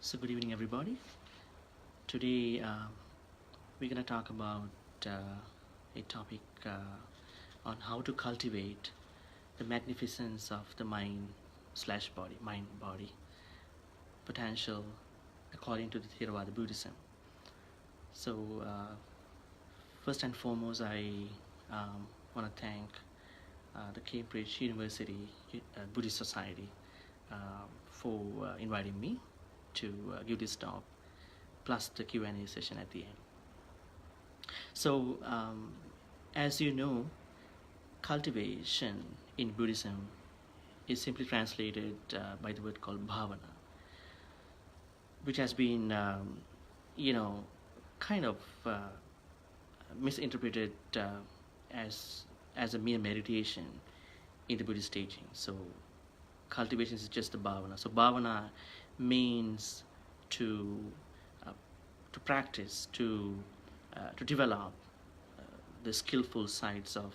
So good evening, everybody. Today we're going to talk about a topic on how to cultivate the magnificence of the mind/body potential according to the Theravada Buddhism. So first and foremost, I want to thank the Cambridge University Buddhist Society for inviting me to give this talk, plus the Q&A session at the end. So, as you know, cultivation in Buddhism is simply translated by the word called bhavana, which has been, kind of misinterpreted as a mere meditation in the Buddhist teaching. So, cultivation is just the bhavana. So, bhavana means to practice, to develop the skillful sides of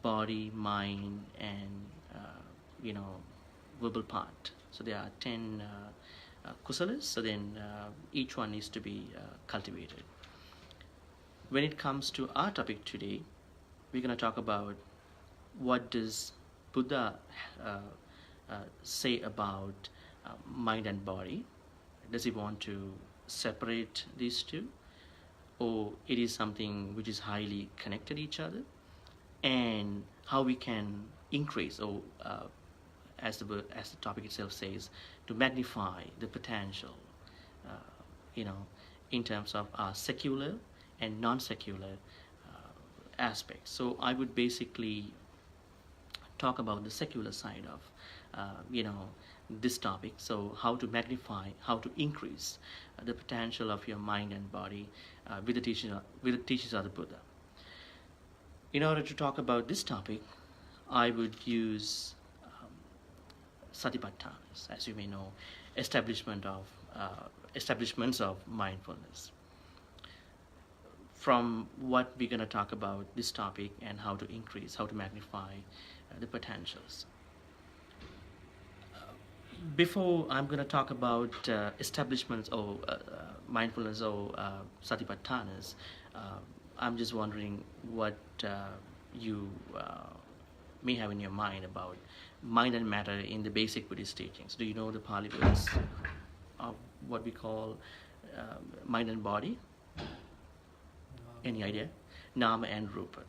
body, mind, and verbal part. So there are 10 kusalas. So then each one needs to be cultivated. When it comes to our topic today, we're going to talk about what does Buddha say about mind and body. Does he want to separate these two, or it is something which is highly connected each other, and how we can increase, or as the topic itself says, to magnify the potential, in terms of our secular and non-secular aspects. So I would basically talk about the secular side of this topic. So how to magnify, how to increase the potential of your mind and body with the teachings of the Buddha. In order to talk about this topic, I would use satipatthanas, as you may know, establishments of mindfulness. From what we're going to talk about this topic and how to increase, how to magnify the potentials. Before I'm going to talk about establishments or mindfulness or satipatthanas, I'm just wondering what you may have in your mind about mind and matter in the basic Buddhist teachings. Do you know the Pali words of what we call mind and body? Any idea? Nama and Rupa.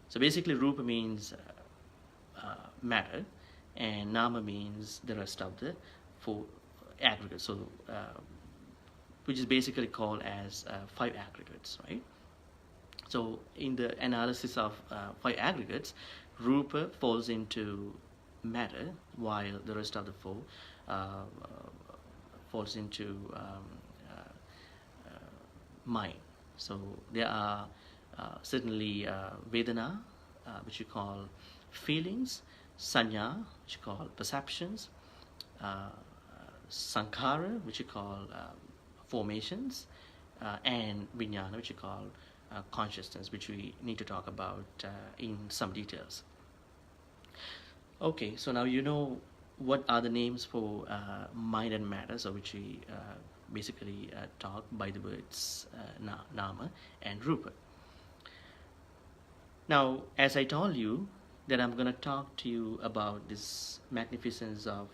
So basically Rupa means matter, and Nama means the rest of the four aggregates, so which is basically called as 5 aggregates, right? So in the analysis of 5 aggregates, Rupa falls into matter, while the rest of the 4 falls into mind. So there are certainly Vedana, which you call feelings, Sanya, which you call perceptions, Sankhara, which you call formations, and Vijnana, which you call consciousness, which we need to talk about in some details. Okay, so now you know what are the names for mind and matter, so which we basically talk by the words Nama and Rupa. Now, as I told you, that I'm going to talk to you about this magnificence of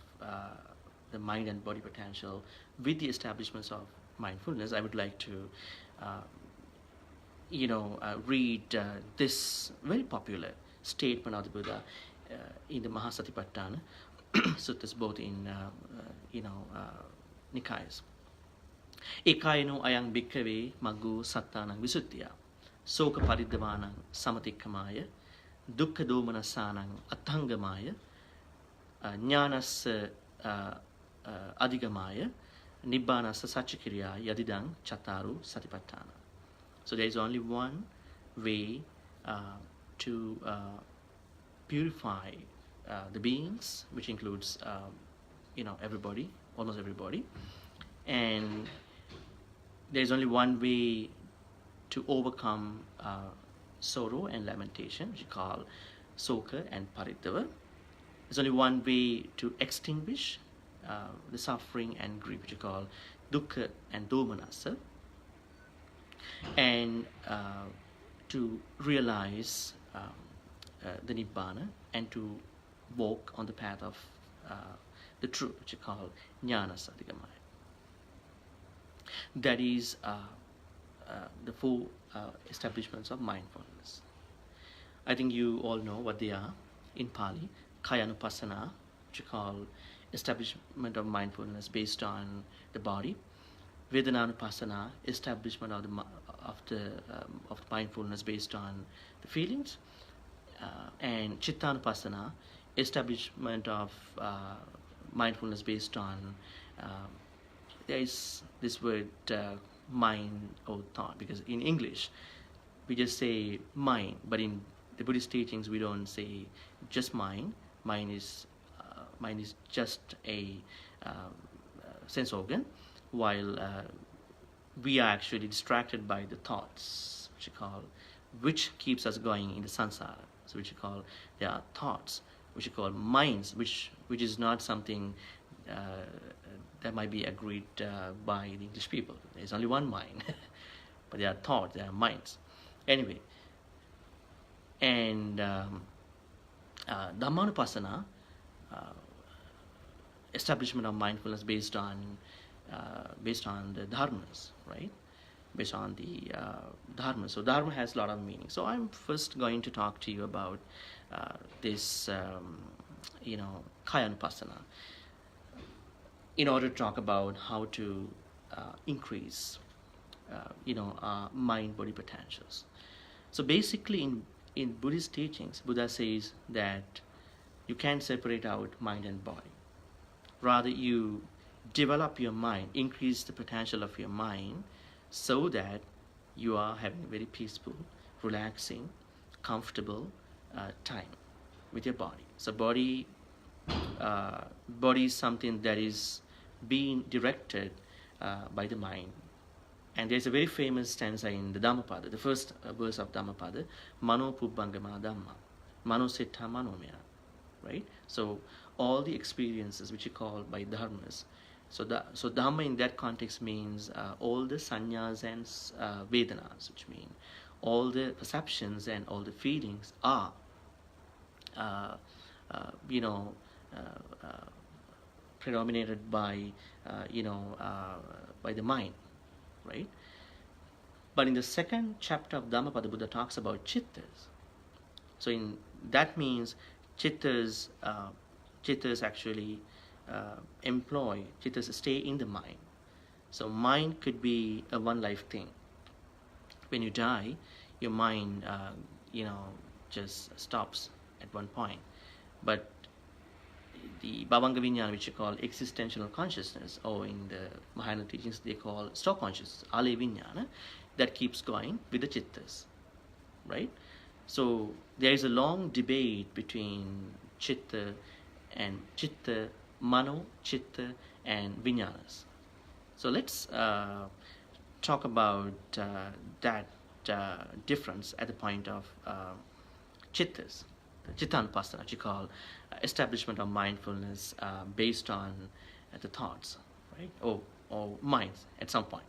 the mind and body potential with the establishments of mindfulness, I would like to read this very popular statement of the Buddha in the Mahasatipatthana suttas, both in Nikayas. Ekayano ayang bhikkhave maggo sattanang visutthiya soka pariddavanang samatikkamaya dukkha domanassanang attangamaya jnanassa adhigamaya nibbanassa satchikiriya yadidang chattaru satipatthana. So there is only one way to purify the beings, which includes everybody, almost everybody, and there is only one way to overcome sorrow and lamentation, which we call soka and paridava. There's only one way to extinguish the suffering and grief, which you call dukkha and domanassa, and to realize the nibbana, and to walk on the path of the truth, which you call jnana sadigamaya. That is the four establishments of mindfulness. I think you all know what they are. In Pali, kayanupassana, which you call establishment of mindfulness based on the body. Vedananupassana, establishment of mindfulness based on the feelings. And chittanupassana, establishment of mindfulness based on there is this word mind or thought, because in English we just say mind, but in the Buddhist teachings we don't say just mind. Mind is just a sense organ, while we are actually distracted by the thoughts, which keeps us going in the samsara. So which you call, there are thoughts, which you call minds, which is not something that might be agreed by the English people. There's only one mind, but there are thoughts, there are minds. Anyway, and dhammanupassana, establishment of mindfulness based on the dhammas, right? Based on the dharma. So dharma has a lot of meaning. So I'm first going to talk to you about this, kayanupassana, in order to talk about how to increase, our mind-body potentials. So basically, in Buddhist teachings, Buddha says that you can't separate out mind and body. Rather, you develop your mind, increase the potential of your mind, so that you are having a very peaceful, relaxing, comfortable time with your body. So body is something that is being directed by the mind. And there's a very famous stanza in the Dhammapada, the first verse of Dhammapada, Mano Pubbangama Dhamma, Mano Siddha Manomaya, right? So all the experiences which you call by dharmas. So Dhamma in that context means all the sannyas and vedanas, which mean all the perceptions and all the feelings are, predominated by, by the mind, right? But in the second chapter of Dhammapada, Buddha talks about chittas. So that means chittas actually chittas stay in the mind. So mind could be a one life thing. When you die, your mind, just stops at one point. But the Bhavanga Vijnana, which you call existential consciousness, or in the Mahayana teachings they call stock consciousness, Ale Vijnana, that keeps going with the chittas, right? So there is a long debate between chitta, mano, chitta, and vijnanas. So let's talk about that difference at the point of chittas, the chittanupassana, which you call establishment of mindfulness based on the thoughts, right? Or minds at some point.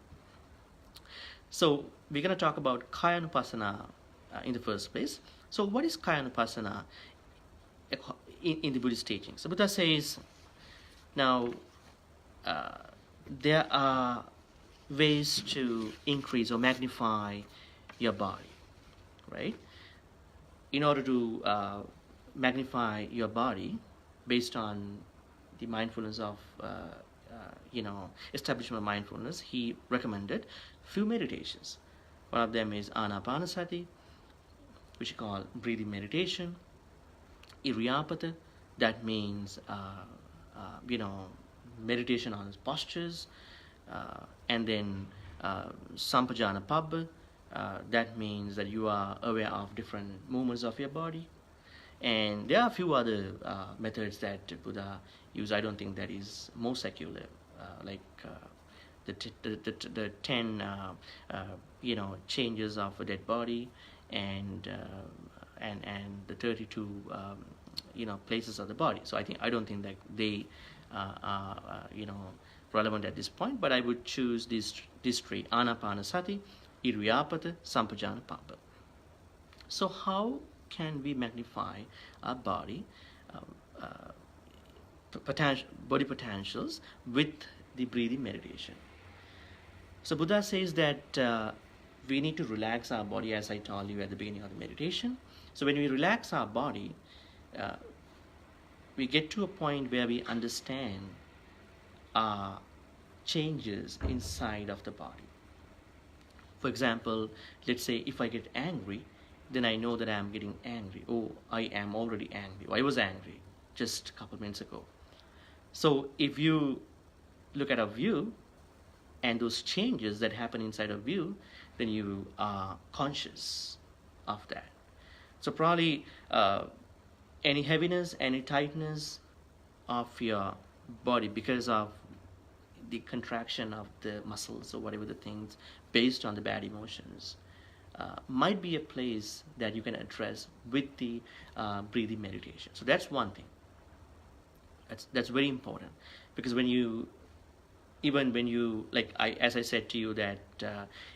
So we're going to talk about kayanupassana in the first place. So what is kayanupassana in the Buddhist teaching? So Buddha says, now there are ways to increase or magnify your body, right? In order to magnify your body based on the mindfulness of, establishment of mindfulness, he recommended few meditations. One of them is anapanasati, which we call breathing meditation. Iriyapata, that means meditation on postures, and then sampajana pabba, that means that you are aware of different movements of your body. And there are a few other methods that Buddha used. I don't think that is more secular, like the 10 changes of a dead body, and the 32 places of the body. So I don't think that they relevant at this point, but I would choose these three: Anapanasati, Iryapata, Sampajana Papa. So how can we magnify our body, body potentials with the breathing meditation? So Buddha says that we need to relax our body, as I told you at the beginning of the meditation. So when we relax our body, uh, we get to a point where we understand changes inside of the body. For example, let's say if I get angry, then I know that I am getting angry. Oh, I am already angry. Oh, I was angry just a couple minutes ago. So if you look at a view and those changes that happen inside of you, then you are conscious of that. So probably any heaviness, any tightness of your body because of the contraction of the muscles or whatever the things based on the bad emotions might be a place that you can address with the breathing meditation. So that's one thing. That's very important, because when you as I said to you that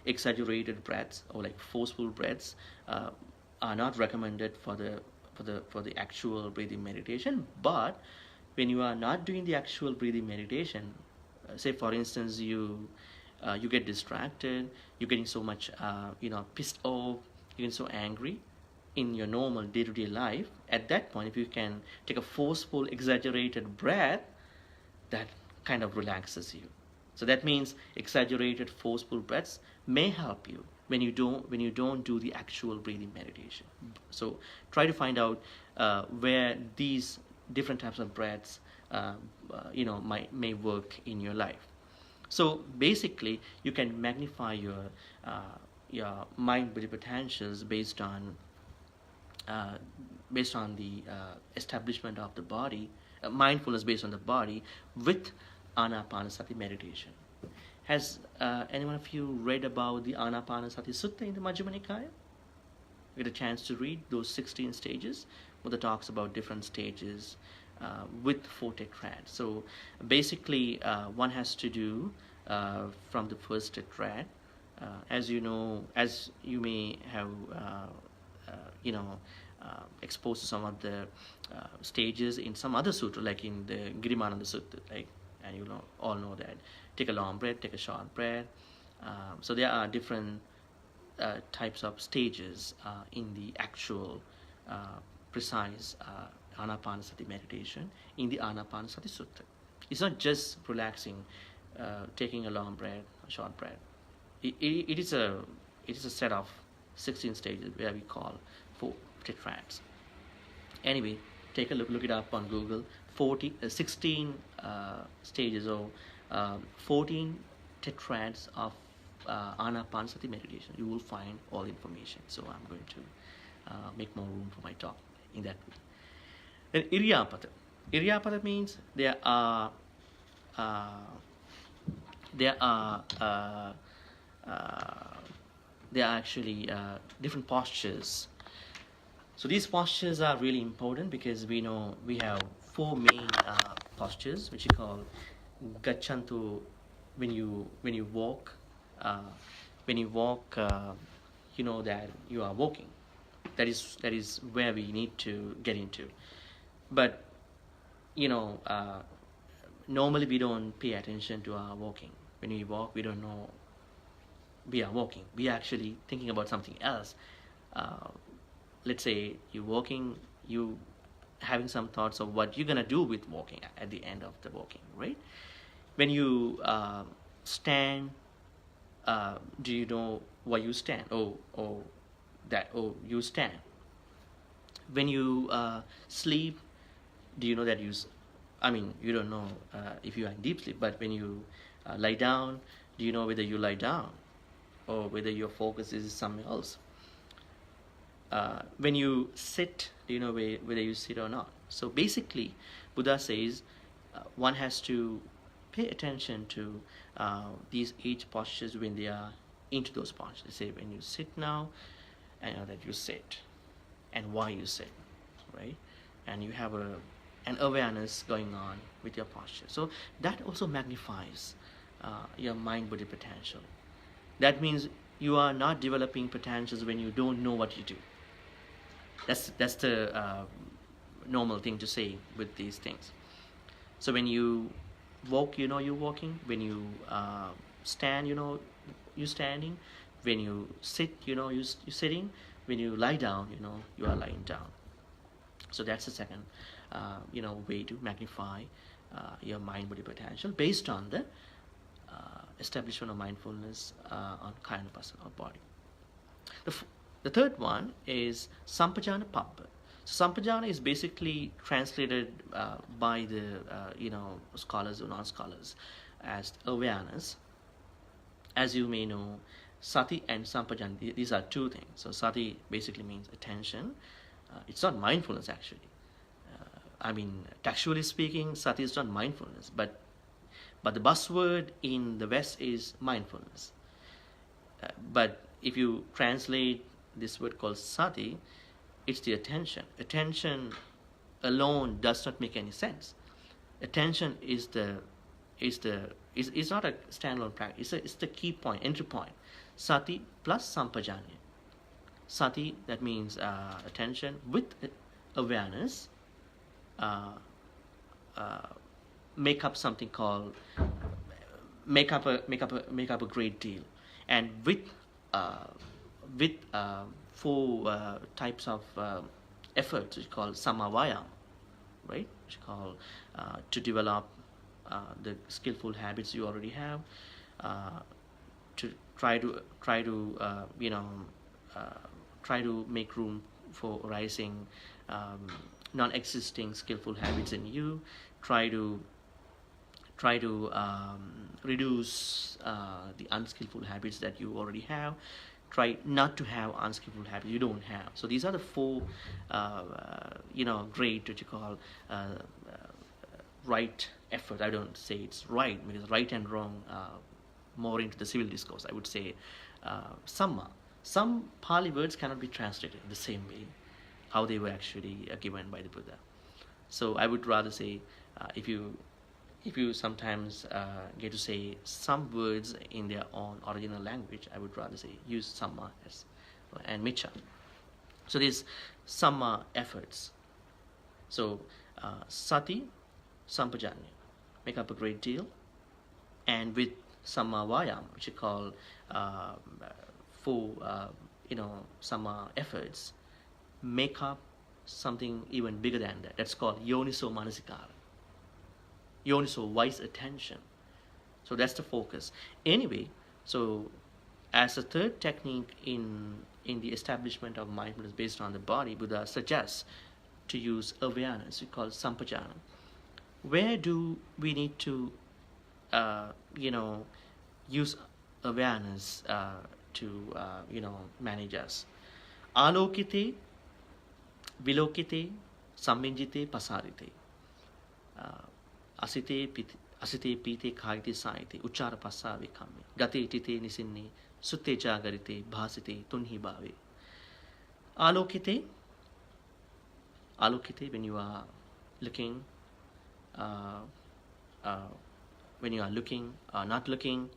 exaggerated breaths or like forceful breaths are not recommended for the actual breathing meditation. But when you are not doing the actual breathing meditation, say for instance you get distracted, you're getting so much pissed off, you're getting so angry in your normal day-to-day life, at that point if you can take a forceful exaggerated breath, that kind of relaxes you. So that means exaggerated forceful breaths may help you when you don't do the actual breathing meditation. So try to find out where these different types of breaths may work in your life. So basically you can magnify your mind body potentials based on the establishment of the body, mindfulness based on the body with Anapanasati meditation. Has anyone of you read about the Anapanasati Sutta in the Majjhima Nikaya? You get a chance to read those 16 stages. Buddha talks about different stages with 4 tetrads. So basically, one has to do from the first tetrad. As you know, as you may have exposed to some of the stages in some other sutra, like in the Girimananda Sutta, like, and you all know that. Take a long breath, take a short breath. So there are different types of stages in the actual precise Anapanasati meditation in the Anapanasati Sutta. It's not just relaxing, taking a long breath, a short breath. It is a set of 16 stages where we call 4 tetrads. Anyway, take a look it up on Google. 16 stages or 14 tetrads of Anapanasati meditation. You will find all information. So I'm going to make more room for my talk in that way. Then Iryapata. Iryapata means there are actually different postures. So these postures are really important because we know we have 4 main postures, which we call Gachantu. When you walk, you know that you are walking. That is where we need to get into. But normally we don't pay attention to our walking. When we walk, we don't know we are walking. We are actually thinking about something else. Let's say you're walking, you having some thoughts of what you're gonna do with walking at the end of the walking, right? When you stand, do you know why you stand? You stand. When you sleep, do you know that you don't know if you are in deep sleep, but when you lie down, do you know whether you lie down or whether your focus is somewhere else? When you sit, do you know whether you sit or not? So basically, Buddha says one has to pay attention to these 8 postures when they are into those postures. They say when you sit now, I know that you sit and why you sit, right? And you have a and awareness going on with your posture. So that also magnifies your mind-body potential. That means you are not developing potentials when you don't know what you do. That's the normal thing to say with these things. So when you walk, you know you're walking. When you stand, you know you're standing. When you sit, you know you're sitting. When you lie down, you know you are lying down. So that's the second, way to magnify your mind-body potential based on the establishment of mindfulness on kind of person or body. The third one is sampajana pabba. So sampajana is basically translated by the scholars or non-scholars as awareness. As you may know, sati and sampajana, these are two things. So sati basically means attention. It's not mindfulness actually. Textually speaking, sati is not mindfulness, but the buzzword in the West is mindfulness. But if you translate this word called sati, it's the attention. Attention alone does not make any sense. Attention is not a standalone practice. It's the key point, entry point. Sati plus sampajanya. Sati, that means attention with awareness. Make up something called make up a great deal, and with four types of efforts, which called samavayam, right? Which call to develop the skillful habits you already have, to try to make room for arising non-existing skillful habits in you. Try to reduce the unskillful habits that you already have. Try not to have unskillful habits you don't have. So these are the four great, what you call right effort. I don't say it's right, because right and wrong more into the civil discourse. I would say samma. Some Pali words cannot be translated in the same way how they were actually given by the Buddha. So I would rather say if you sometimes get to say some words in their own original language, I would rather say use samma and miccha. So these samma efforts. So sati, sampajanya, make up a great deal, and with samma vayam, which you call samma efforts, make up something even bigger than that. That's called yoniso manasikara. Yoniso, wise attention. So that's the focus. Anyway, so as a third technique in the establishment of mindfulness based on the body, Buddha suggests to use awareness. We call it sampajana. Where do we need to, use awareness to, manage us? Alokite, vilokite, samminjite, pasarite. Asite pite khayite saite uchara pasave kamme gate tite nisinne sutte jagarite bhasite tunhi bhave. Alokite, when you are looking, when you are looking, not looking,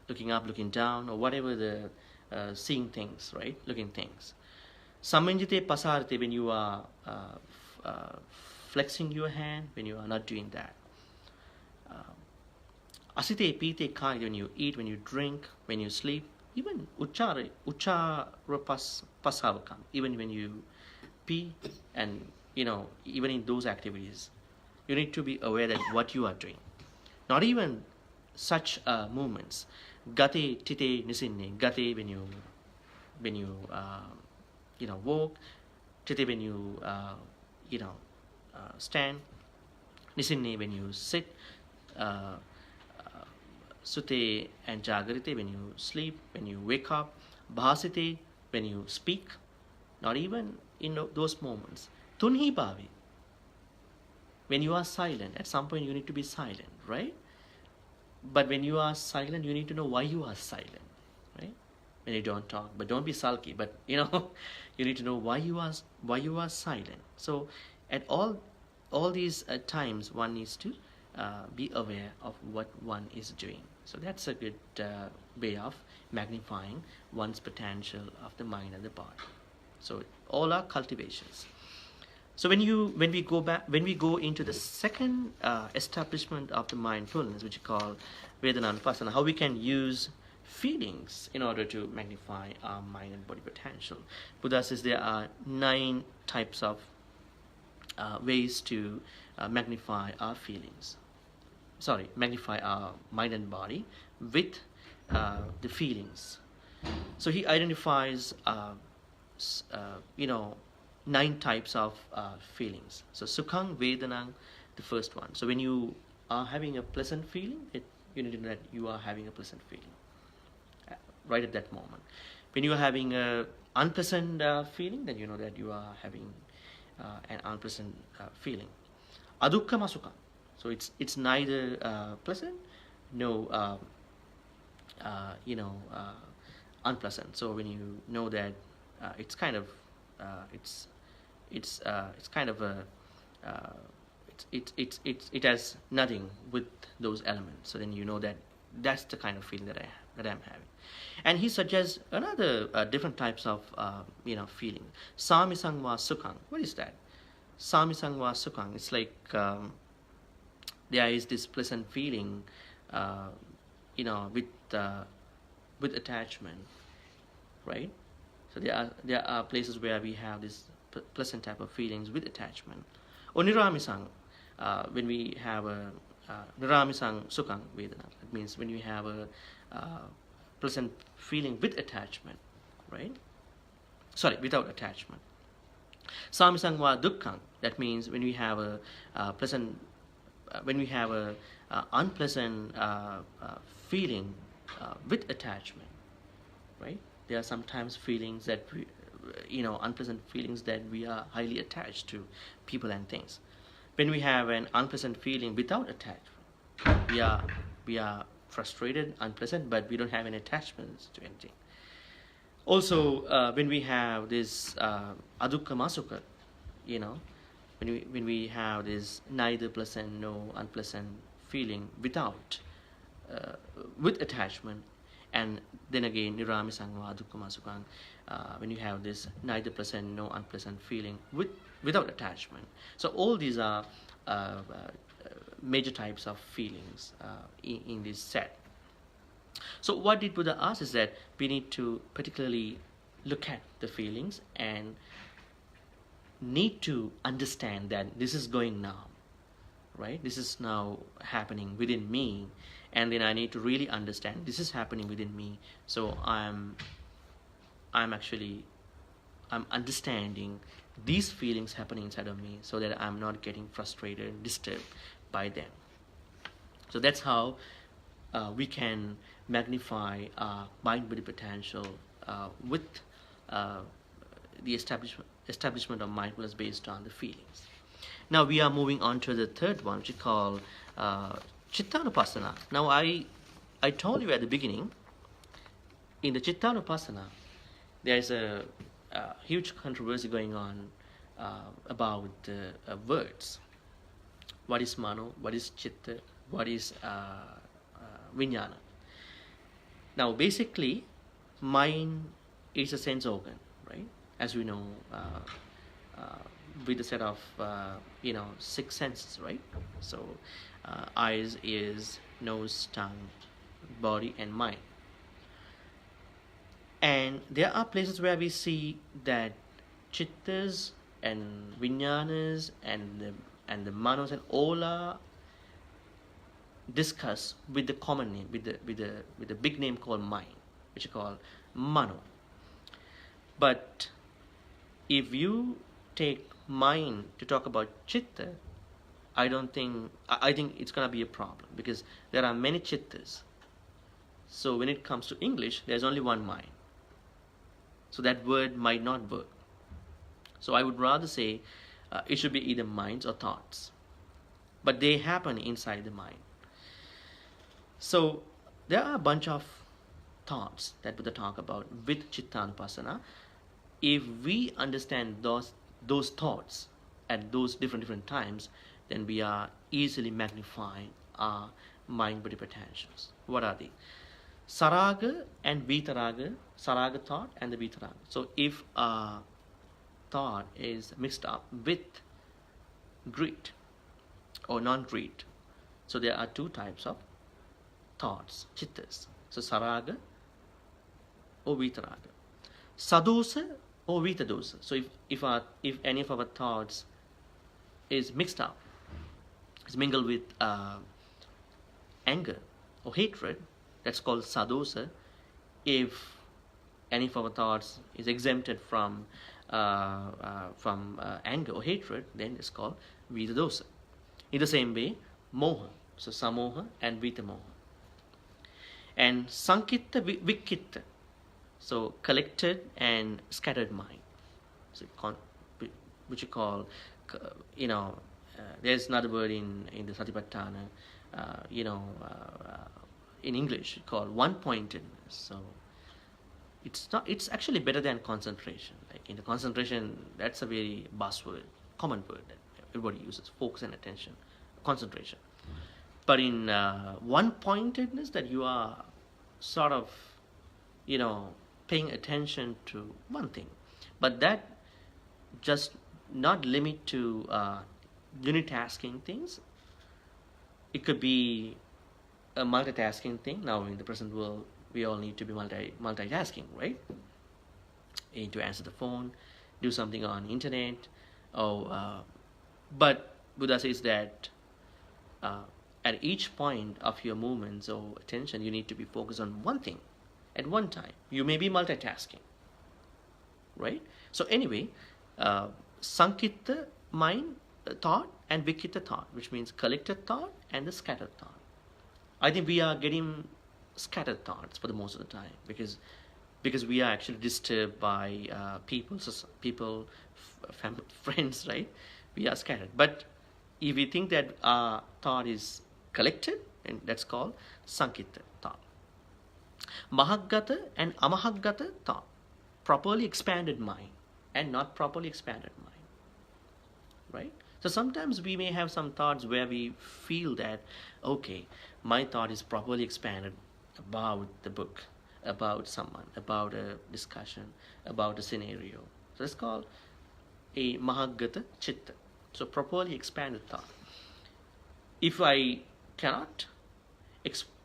looking up, looking down, or whatever the seeing things, right? Looking things. Samminjite pasarite, when you are flexing your hand, when you are not doing that. Asite pite kai, when you eat, when you drink, when you sleep, even uchara pasavakam, even when you pee, and even in those activities, you need to be aware that what you are doing. Not even such movements. Gate tite nisinne, gate when you walk, tite when you stand, nisinne when you sit, sute and jagarite when you sleep, when you wake up, bhasite when you speak. Not even in those moments. Tunhi bhavi, when you are silent. At some point you need to be silent, right? But when you are silent, you need to know why you are silent, right? When you don't talk, but don't be sulky, but you need to know why you are silent. So at all all these times one needs to be aware of what one is doing. So that's a good way of magnifying one's potential of the mind and the body. So all are cultivations. So when we go into the second establishment of the mindfulness, which is called Vedananupasana, how we can use feelings in order to magnify our mind and body potential. Buddha says there are 9 types of ways to magnify our feelings. Magnify our mind and body with the feelings. So he identifies, 9 types of feelings. So sukhang, vedanang, the first one. So when you are having a pleasant feeling, you know that you are having a pleasant feeling right at that moment. When you are having a unpleasant feeling, then you know that you are having an unpleasant feeling. Adukkha asukha. So it's neither pleasant, no unpleasant. So when you know that it's kind of it has nothing with those elements. So then you know that that's the kind of feeling that I'm having. And he suggests another different types of feeling. Samisang va sukhang. What is that? Samisang va sukhang. It's like there is this pleasant feeling, with attachment, right? So there are places where we have this pleasant type of feelings with attachment. Or niramisang, when we have a niramisang sukhang vedana. It means when we have a pleasant feeling with attachment, right? Without attachment. Samisang va dukkhang. That means when we have a pleasant, when we have a unpleasant feeling with attachment, right? There are sometimes feelings that unpleasant feelings that we are highly attached to people and things. When we have an unpleasant feeling without attachment, we are frustrated, unpleasant, but we don't have any attachments to anything. Also, when we have this adukkha masukha, when we have this neither pleasant nor unpleasant feeling without with attachment, and then again niramisang va dukkha sukhang, when you have this neither pleasant nor unpleasant feeling without attachment. So all these are major types of feelings in this set. So what did Buddha ask is that we need to particularly look at the feelings and need to understand that this is going now, right? This is now happening within me, and then I need to really understand this is happening within me. So I'm understanding these feelings happening inside of me, so that I'm not getting frustrated and disturbed by them. So that's how we can magnify mind body potential with the establishment of mindfulness based on the feelings. Now we are moving on to the third one, which is called Chittanupasana. Now I told you at the beginning, in the Chittanupasana, there is a huge controversy going on about words. What is mano? What is chitta? What is vijnana? Now basically, mind is a sense organ, right? As we know, with a set of 6 senses, right? So eyes, ears, nose, tongue, body, and mind. And there are places where we see that chittas and vijnanas and the manos and all are discussed with the common name, with the big name called mind, which is called mano. But if you take mind to talk about chitta, I think it's gonna be a problem, because there are many chittas. So when it comes to English, there's only one mind. So that word might not work. So I would rather say it should be either minds or thoughts, but they happen inside the mind. So there are a bunch of thoughts that Buddha talk about with Chittanupasana. If we understand those thoughts at those different times, then we are easily magnifying our mind body potentials. What are they? Saraga and Vitaraga, Saraga thought and the Vitaraga. So if a thought is mixed up with greed or non-greed, so there are two types of thoughts, chittas. So Saraga or Vitaraga. Sadosa or Vitadosa. So if any of our thoughts is mixed up, is mingled with anger or hatred, that's called sadosa. If any of our thoughts is exempted from anger or hatred, then it's called vitadosa. In the same way, moha, so samoha and vitamoha. And sankitta vikitta, so collected and scattered mind. So which you call, there's another word in the Satipatthana, in English called one-pointedness. So it's actually better than concentration. Like in the concentration, that's a very buzzword, common word that everybody uses: focus and attention, concentration. But in one-pointedness, that you are sort of, paying attention to one thing, but that just not limit to unitasking things. It could be a multitasking thing. Now in the present world, we all need to be multitasking, right? You need to answer the phone, do something on internet, but Buddha says that at each point of your movements or attention, you need to be focused on one thing at one time. You may be multitasking, right? So anyway, sankitta mind, thought, and vikitta thought, which means collected thought and the scattered thought. I think we are getting scattered thoughts for the most of the time because we are actually disturbed by people, family, friends, right? We are scattered. But if we think that our thought is collected, and that's called sankitta thought. Mahaggata and amahaggata thought, properly expanded mind and not properly expanded mind, right? So sometimes we may have some thoughts where we feel that, okay, my thought is properly expanded about the book, about someone, about a discussion, about a scenario. So it's called a mahaggata chitta. So properly expanded thought. If I cannot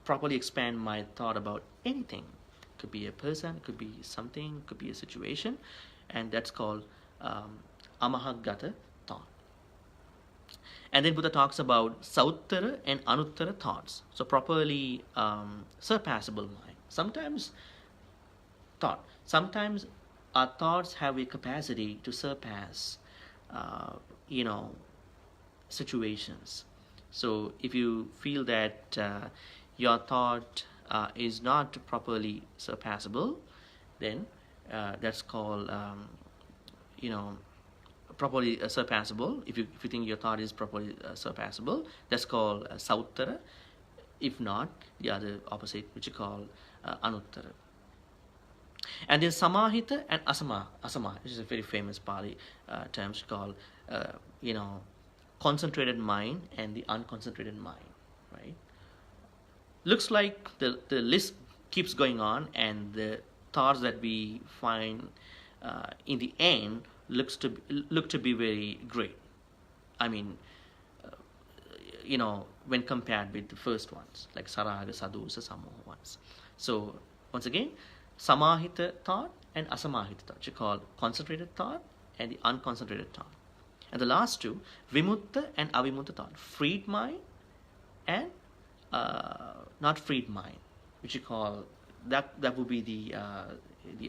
properly expand my thought about anything, could be a person, could be something, could be a situation, and that's called amahaggata thought. And then Buddha talks about sauttara and anuttara thoughts. So properly surpassable mind. Sometimes our thoughts have a capacity to surpass, situations. So if you feel that your thought is not properly surpassable, then that's called, properly surpassable. If you think your thought is properly surpassable, that's called sauttara. If not, the other opposite, which you call anuttara. And then samahita and asama, which is a very famous Pali terms called, concentrated mind and the unconcentrated mind, right? Looks like the list keeps going on, and the thoughts that we find in the end look to be very great. I mean, when compared with the first ones, like saraga, sadosa, samoha ones. So once again, samahita thought and asamahita thought, which you call concentrated thought and the unconcentrated thought. And the last two, vimutta and avimutta thought, freed mind and not freed mind, which you call that would be the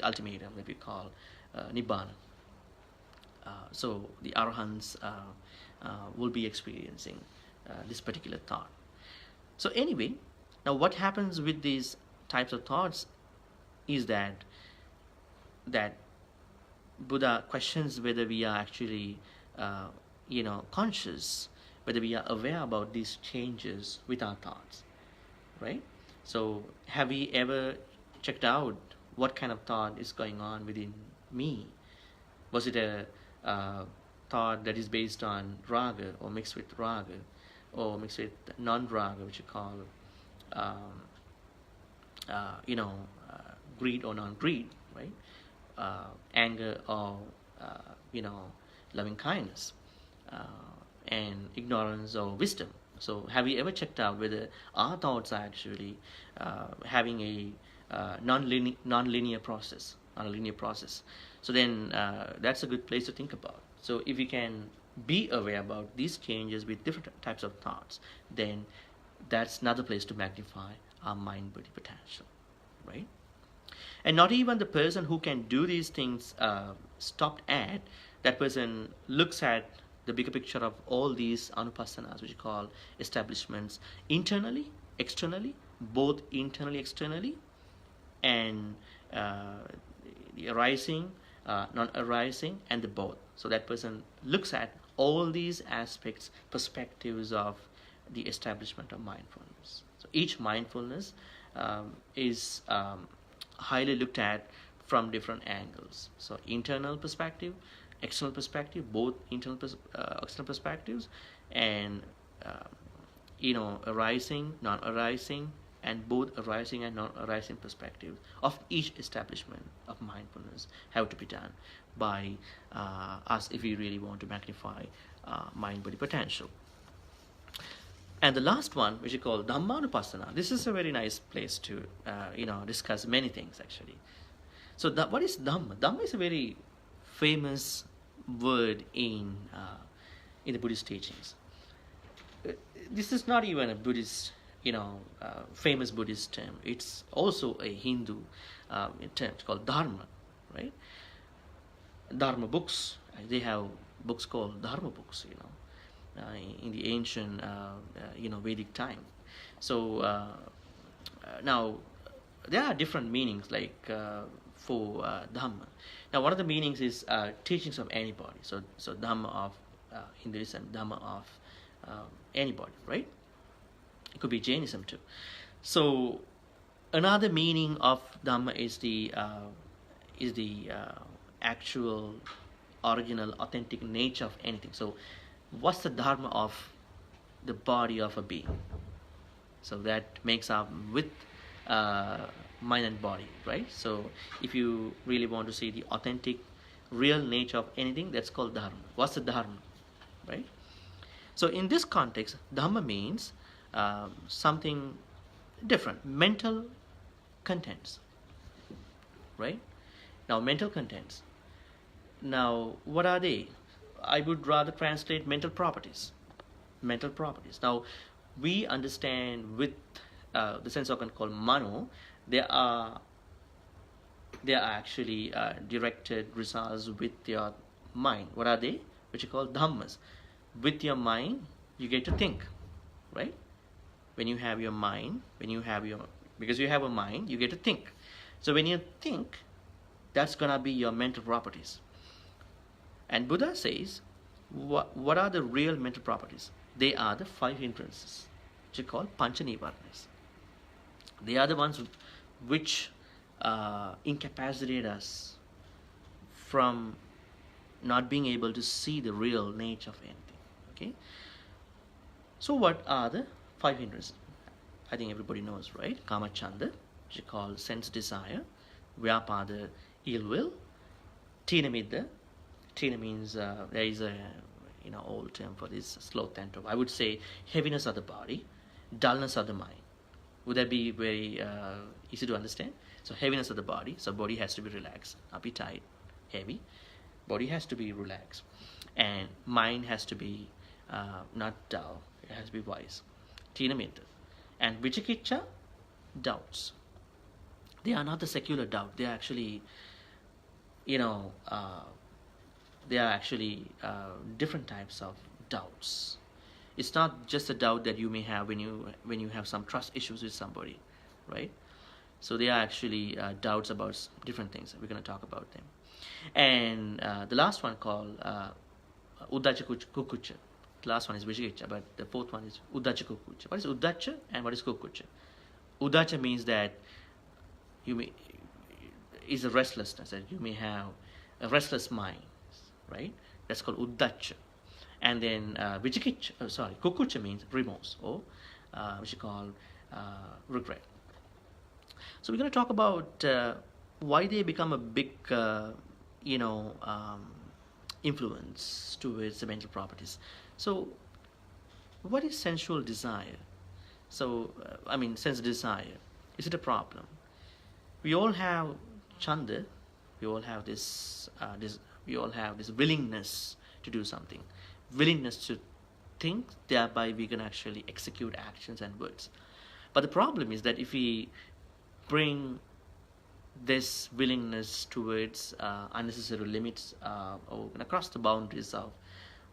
ultimatum that we call nibbana. So the arahants will be experiencing this particular thought. So anyway, now what happens with these types of thoughts is that Buddha questions whether we are actually conscious, whether we are aware about these changes with our thoughts, right? So have we ever checked out what kind of thought is going on within me? Was it a thought that is based on raga or mixed with raga or mixed with non-raga, which you call um, you know, greed or non-greed, right? Anger or you know, loving kindness, and ignorance or wisdom. So have you ever checked out whether our thoughts are actually having a non-linear process, non-linear process? So then that's a good place to think about. So if you can be aware about these changes with different types of thoughts, then that's another place to magnify our mind body potential, right? And not even the person who can do these things stopped at, that person looks at the bigger picture of all these anupassanas, which you call establishments, internally, externally, both internally, externally, and the arising, non-arising, and the both. So that person looks at all these aspects, perspectives of the establishment of mindfulness. So each mindfulness is highly looked at from different angles. So internal perspective, external perspective, both internal external perspectives, and you know, arising, non-arising, and both arising and non-arising perspectives of each establishment of mindfulness have to be done by us if we really want to magnify mind-body potential. And the last one, which we call dhammanupassana, this is a very nice place to you know, discuss many things actually. So what is dhamma? Dhamma is a very famous word in the Buddhist teachings. This is not even a Buddhist, you know, famous Buddhist term. It's also a Hindu term. It's called dharma, right? Dharma books. They have books called dharma books, you know, in the ancient, you know, Vedic time. So now there are different meanings, like for dhamma. Now, one of the meanings is teachings of anybody. So dhamma of Hinduism, dhamma of anybody, right? It could be Jainism too. So another meaning of dhamma is the actual, original, authentic nature of anything. So what's the dharma of the body of a being? So that makes up with mind and body, right? So if you really want to see the authentic, real nature of anything, that's called dharma. What's the dharma, right? So in this context, dhamma means something different, mental contents, right? Now, mental contents. Now, what are they? I would rather translate mental properties. Mental properties. Now, we understand with the sense organ called mano, there are actually directed results with your mind. What are they? Which you call dhammas. With your mind, you get to think, right? When you have your mind, because you have a mind, you get to think. So when you think, that's gonna be your mental properties. And Buddha says, what are the real mental properties? They are the 5 hindrances, which are called pancha nivarnas. They are the ones which incapacitate us from not being able to see the real nature of anything. Okay. So what are the 5 hindrances? I think everybody knows, right? Kama chanda, which is called sense desire. Vyapada, ill will. Tina midda. Tina means there is a, you know, old term for this, sloth and I would say heaviness of the body, dullness of the mind. Would that be very easy to understand? So heaviness of the body. So body has to be relaxed, appetite, heavy. Body has to be relaxed, and mind has to be not dull. It has to be wise. Tina midda. And vichikiccha, doubts. They are not the secular doubt. They are actually, you know, there are actually different types of doubts. It's not just a doubt that you may have when you have some trust issues with somebody, right? So there are actually doubts about different things. We're going to talk about them. And the last one called uddacha kukucha. The last one is vichikiccha, but the fourth one is uddacha kukucha. What is uddacha and what is kukucha? Uddacha means that is a restlessness, that you may have a restless mind, right? That's called uddacha. And then kukucha means remorse, or which you call regret. So we're going to talk about why they become a big, you know, influence towards the mental properties. So, what is sensual desire? So, sense desire. Is it a problem? We all have chanda. We all have we all have this willingness to do something, willingness to think. Thereby, we can actually execute actions and words. But the problem is that if we bring this willingness towards unnecessary limits or across the boundaries of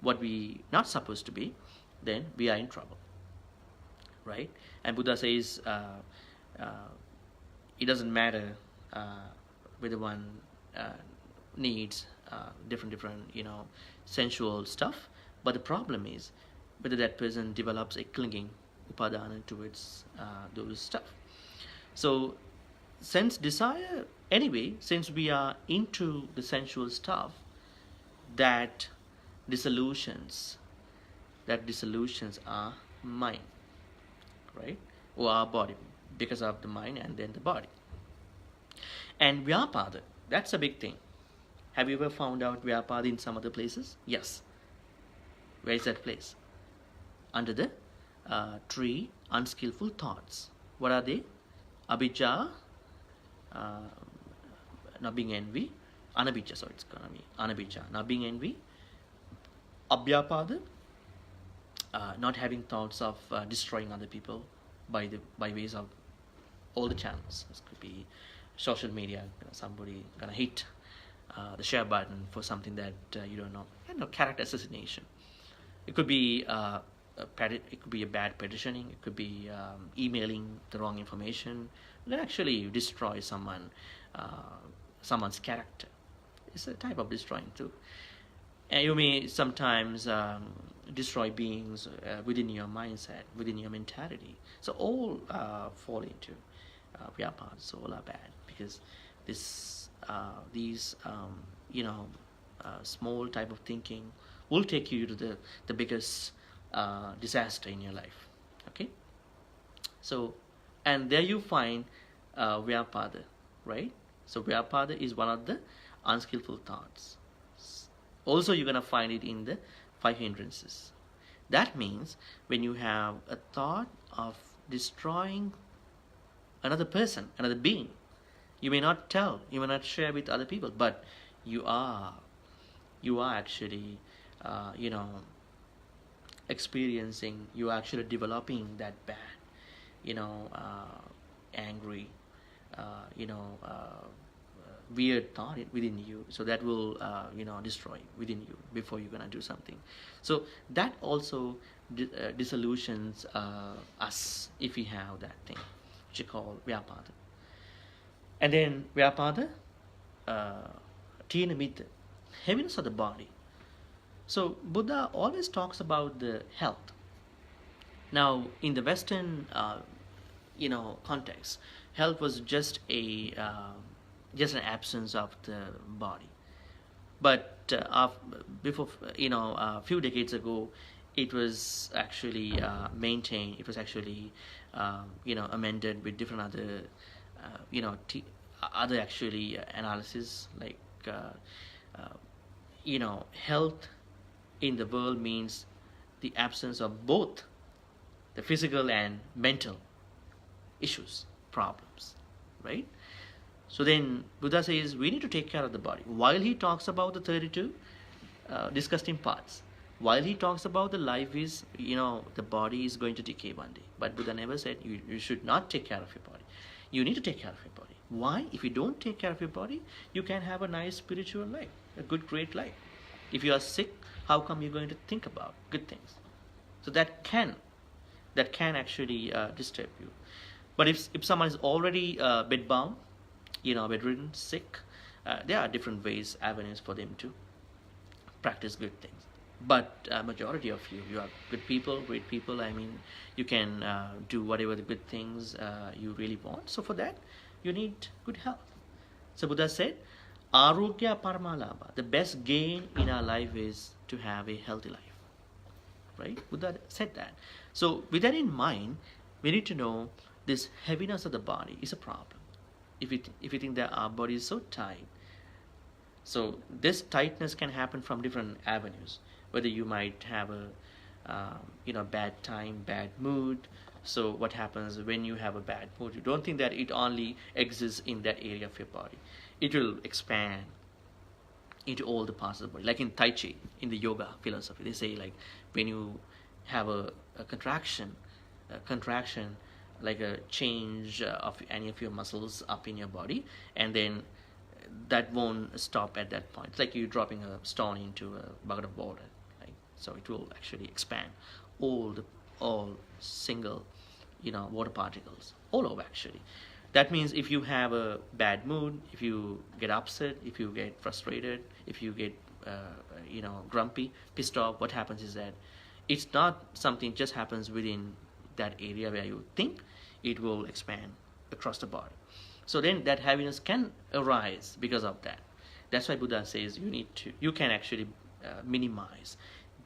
what we not supposed to be, then we are in trouble, right? And Buddha says it doesn't matter whether one needs different sensual stuff, but the problem is whether that person develops a clinging upadana towards those stuff. So sense desire, anyway, since we are into the sensual stuff, that dissolutions are mind, right? Or our body, because of the mind and then the body. And vyapada, that's a big thing. Have you ever found out vyapada in some other places? Yes. Where is that place? Under the tree, unskillful thoughts. What are they? Abhijja, not being envy. Anabhijja, so it's gonna be anabhijja, not being envy. Abhyapada, not having thoughts of destroying other people by ways of all the channels. This could be social media, somebody gonna hit the share button for something that you don't know. Character assassination. It could be it could be a bad petitioning. It could be emailing the wrong information. It can actually destroy someone's character. It's a type of destroying too. And you may sometimes destroy beings within your mindset, within your mentality. So all fall into vyapada. So all are bad, because these small type of thinking will take you to the biggest disaster in your life. Okay. So, and there you find vyapada, right? So vyapada is one of the unskillful thoughts. Also, you're going to find it in the 5 hindrances. That means when you have a thought of destroying another person, another being, you may not tell, you may not share with other people, but you are actually, experiencing, you are actually developing that bad, angry, weird thought within you. So that will destroy within you before you're gonna do something. So that also disillusions us if we have that thing, which you call vyapada. And then vyapada, tina mita, heaviness of the body. So Buddha always talks about the health. Now in the Western context, health was just an absence of the body. But before, a few decades ago, it was actually maintained. It was actually amended with different other other actually analysis, like health in the world means the absence of both the physical and mental issues, problems, right? So then Buddha says we need to take care of the body. While he talks about the 32 disgusting parts, while he talks about the life is, the body is going to decay one day, but Buddha never said you should not take care of your body. You need to take care of your body. Why? If you don't take care of your body, you can have a nice spiritual life, a good, great life. If you are sick, how come you're going to think about good things? So that can actually disturb you. But if someone is already bedbound, bedridden, sick, there are different ways, avenues for them to practice good things. But majority of you are good people, great people. You can do whatever the good things you really want. So for that, you need good health. So Buddha said, Arogya Paramalabha. The best gain in our life is to have a healthy life. Right? Buddha said that. So, with that in mind, we need to know this heaviness of the body is a problem. If you think that our body is so tight, so this tightness can happen from different avenues. Whether you might have a bad time, bad mood. So what happens when you have a bad mood? You don't think that it only exists in that area of your body. It will expand into all the parts of the body. Like in Tai Chi, in the yoga philosophy, they say like when you have a contraction, like a change of any of your muscles up in your body, and then that won't stop at that point. It's like you dropping a stone into a bucket of water, right? So it will actually expand all single, water particles all over actually. That means if you have a bad mood, if you get upset, if you get frustrated, if you get grumpy, pissed off, what happens is that it's not something just happens within that area where you think. It will expand across the body. So then that heaviness can arise because of that. That's why Buddha says you can actually minimize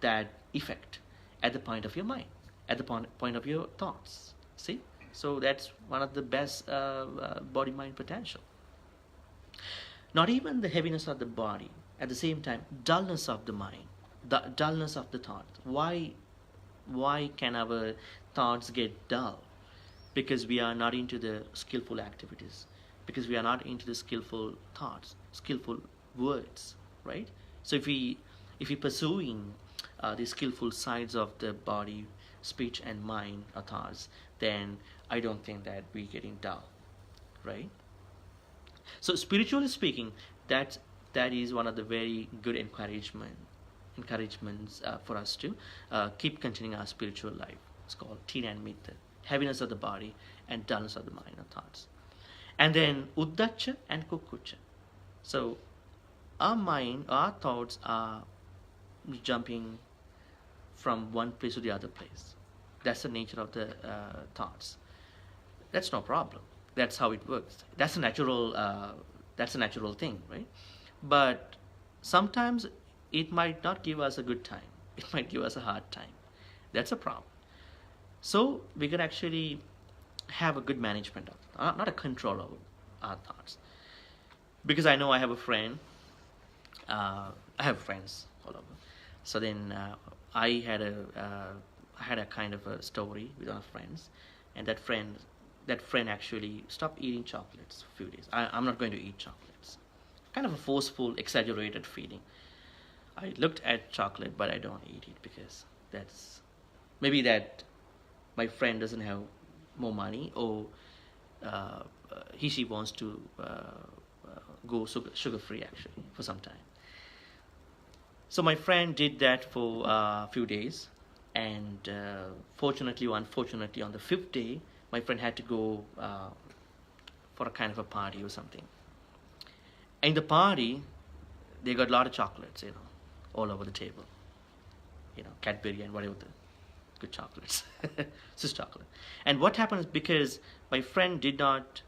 that effect at the point of your mind, at the point of your thoughts. See? So that's one of the best body mind potential. Not even the heaviness of the body, at the same time, dullness of the mind, the dullness of the thought. Why can our thoughts get dull? Because we are not into the skillful activities, because we are not into the skillful thoughts, skillful words, right? So if we pursuing the skillful sides of the body, speech and mind or thoughts, then I don't think that we're getting dull, right? So spiritually speaking, that is one of the very good encouragements for us to keep continuing our spiritual life. It's called Tina and Mita, heaviness of the body and dullness of the mind or thoughts. And then Uddacha and Kukucha. So our mind, our thoughts are jumping from one place to the other place. That's the nature of the thoughts. That's no problem. That's how it works. That's a natural. That's a natural thing, right? But sometimes it might not give us a good time. It might give us a hard time. That's a problem. So we can actually have a good management of it, not a control of our thoughts. Because I know I have a friend. I have friends all over. So then I had a kind of a story with our friends, and that friend actually stopped eating chocolates for a few days. I'm not going to eat chocolates. Kind of a forceful, exaggerated feeling. I looked at chocolate, but I don't eat it because that's maybe that my friend doesn't have more money, or she wants to go sugar free actually for some time. So my friend did that for a few days, and fortunately or unfortunately, on the fifth day, my friend had to go for a kind of a party or something. In the party, they got a lot of chocolates, all over the table. Cadbury and whatever the good chocolates, Swiss chocolate. And what happens, because my friend did not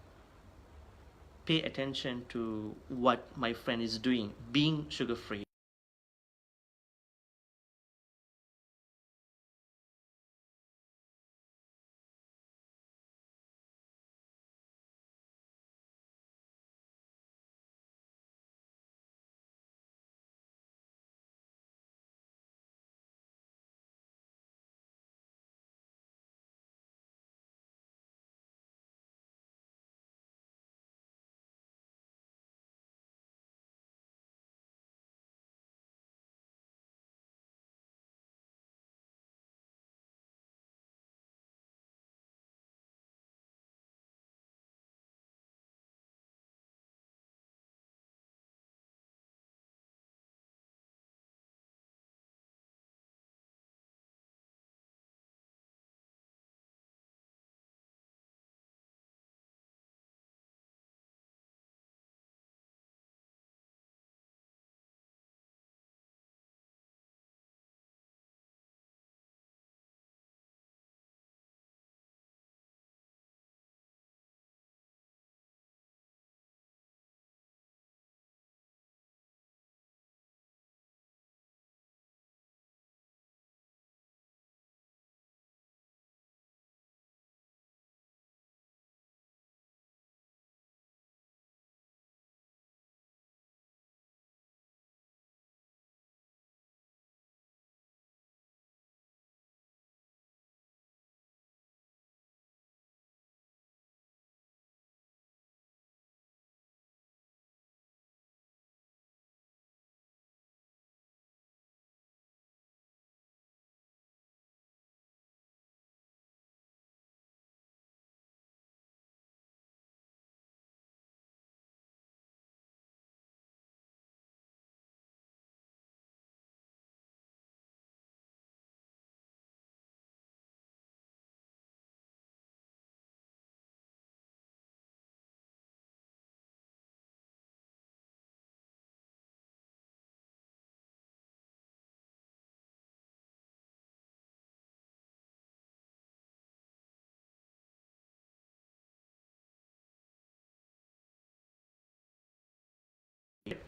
pay attention to what my friend is doing, being sugar free.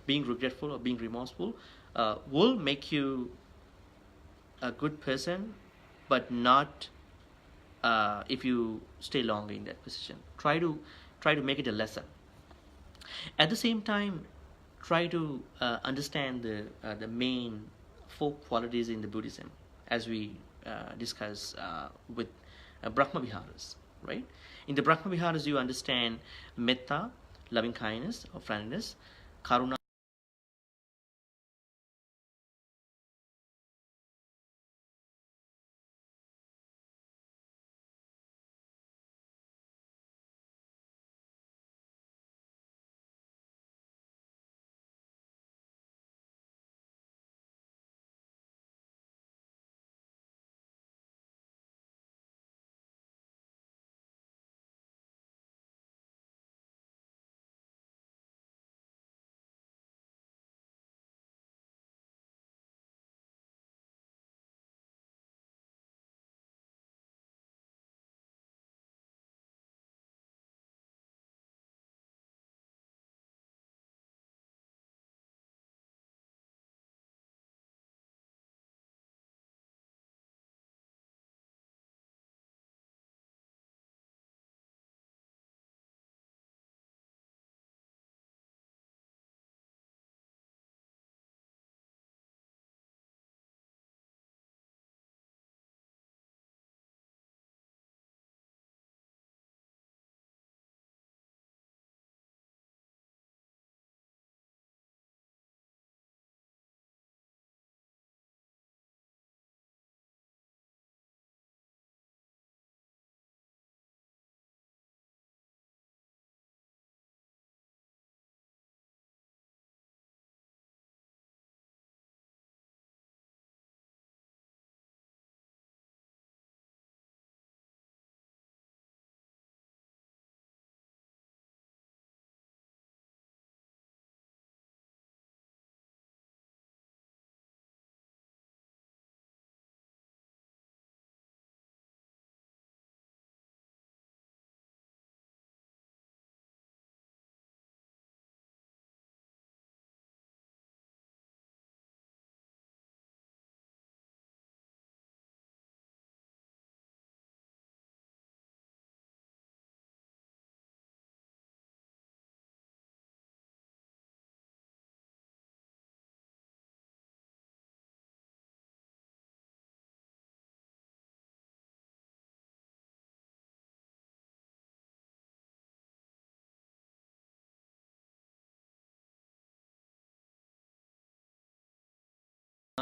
being regretful or being remorseful will make you a good person, but not if you stay longer in that position. Try to make it a lesson. At the same time, try to understand the main four qualities in the Buddhism, as we discuss with Brahma Viharas, right? In the Brahma Viharas, you understand metta, loving kindness or friendliness, karuna,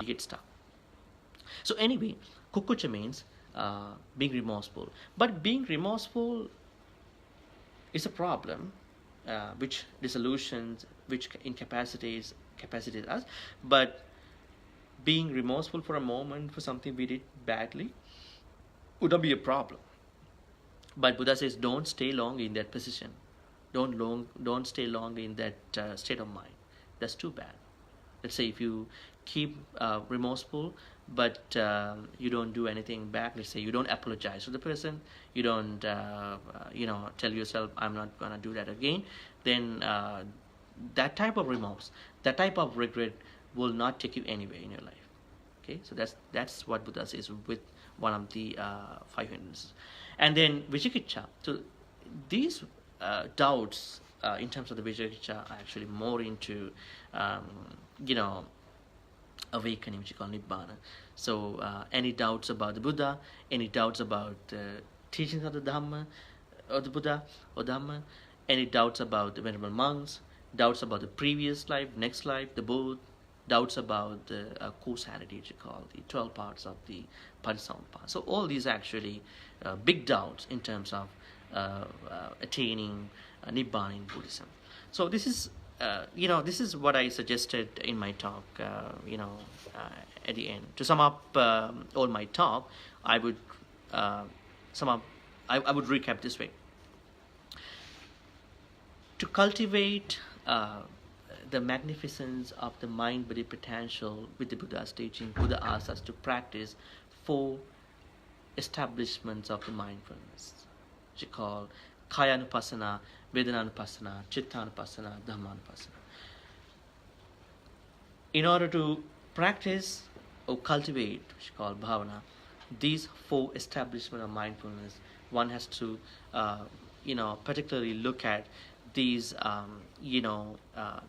you get stuck. So anyway, kukucha means being remorseful. But being remorseful is a problem, which disillusions, which capacitates us. But being remorseful for a moment for something we did badly would not be a problem. But Buddha says, don't stay long in that position. Don't stay long in that state of mind. That's too bad. Let's say if you keep remorseful, but you don't do anything back. Let's say you don't apologize to the person, you don't tell yourself, I'm not gonna do that again. Then that type of remorse, that type of regret will not take you anywhere in your life. Okay, so that's what Buddha says with one of the five hindrances. And then Vichikicha. So these doubts in terms of the Vichikicha are actually more into awakening, which you call Nibbana. So any doubts about the Buddha, any doubts about the teachings of the Dhamma, or the Buddha, or Dhamma, any doubts about the venerable monks, doubts about the previous life, next life, the Buddha, doubts about the causality, which you call the 12 parts of the Parisampa. So all these actually big doubts in terms of attaining Nibbana in Buddhism. So this is this is what I suggested in my talk, at the end. To sum up all my talk, I would sum up, I would recap this way. To cultivate the magnificence of the mind-body potential with the Buddha's teaching, Buddha asks us to practice 4 establishments of the mindfulness, which are called Kaya Anupassana, Vedana Anupassana, Chitta Anupassana, Dhamma Anupassana. In order to practice or cultivate, which is called bhavana, these four establishment of mindfulness, one has to, particularly look at these,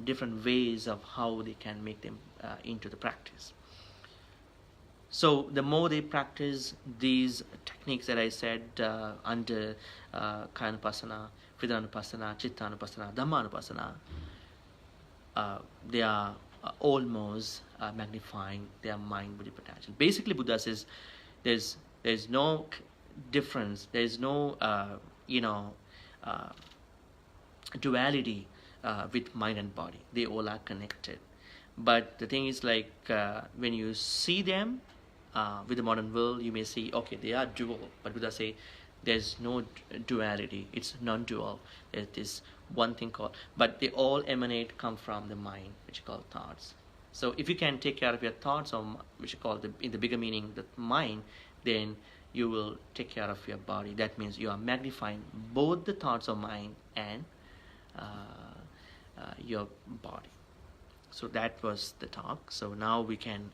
different ways of how they can make them into the practice. So the more they practice these techniques that I said under Kayanupasana, Vedanupasana, Chittanupasana, Dhammanupasana, they are almost magnifying their mind body potential. Basically, Buddha says there's no difference, there's no duality with mind and body. They all are connected. But the thing is, like when you see them with the modern world, you may see, okay, they are dual. But Buddha say there's no duality. It's non-dual. There's this one thing called, but they all come from the mind, which is called thoughts. So if you can take care of your thoughts, or which is called in the bigger meaning, the mind, then you will take care of your body. That means you are magnifying both the thoughts of mind and your body. So that was the talk. So now we can,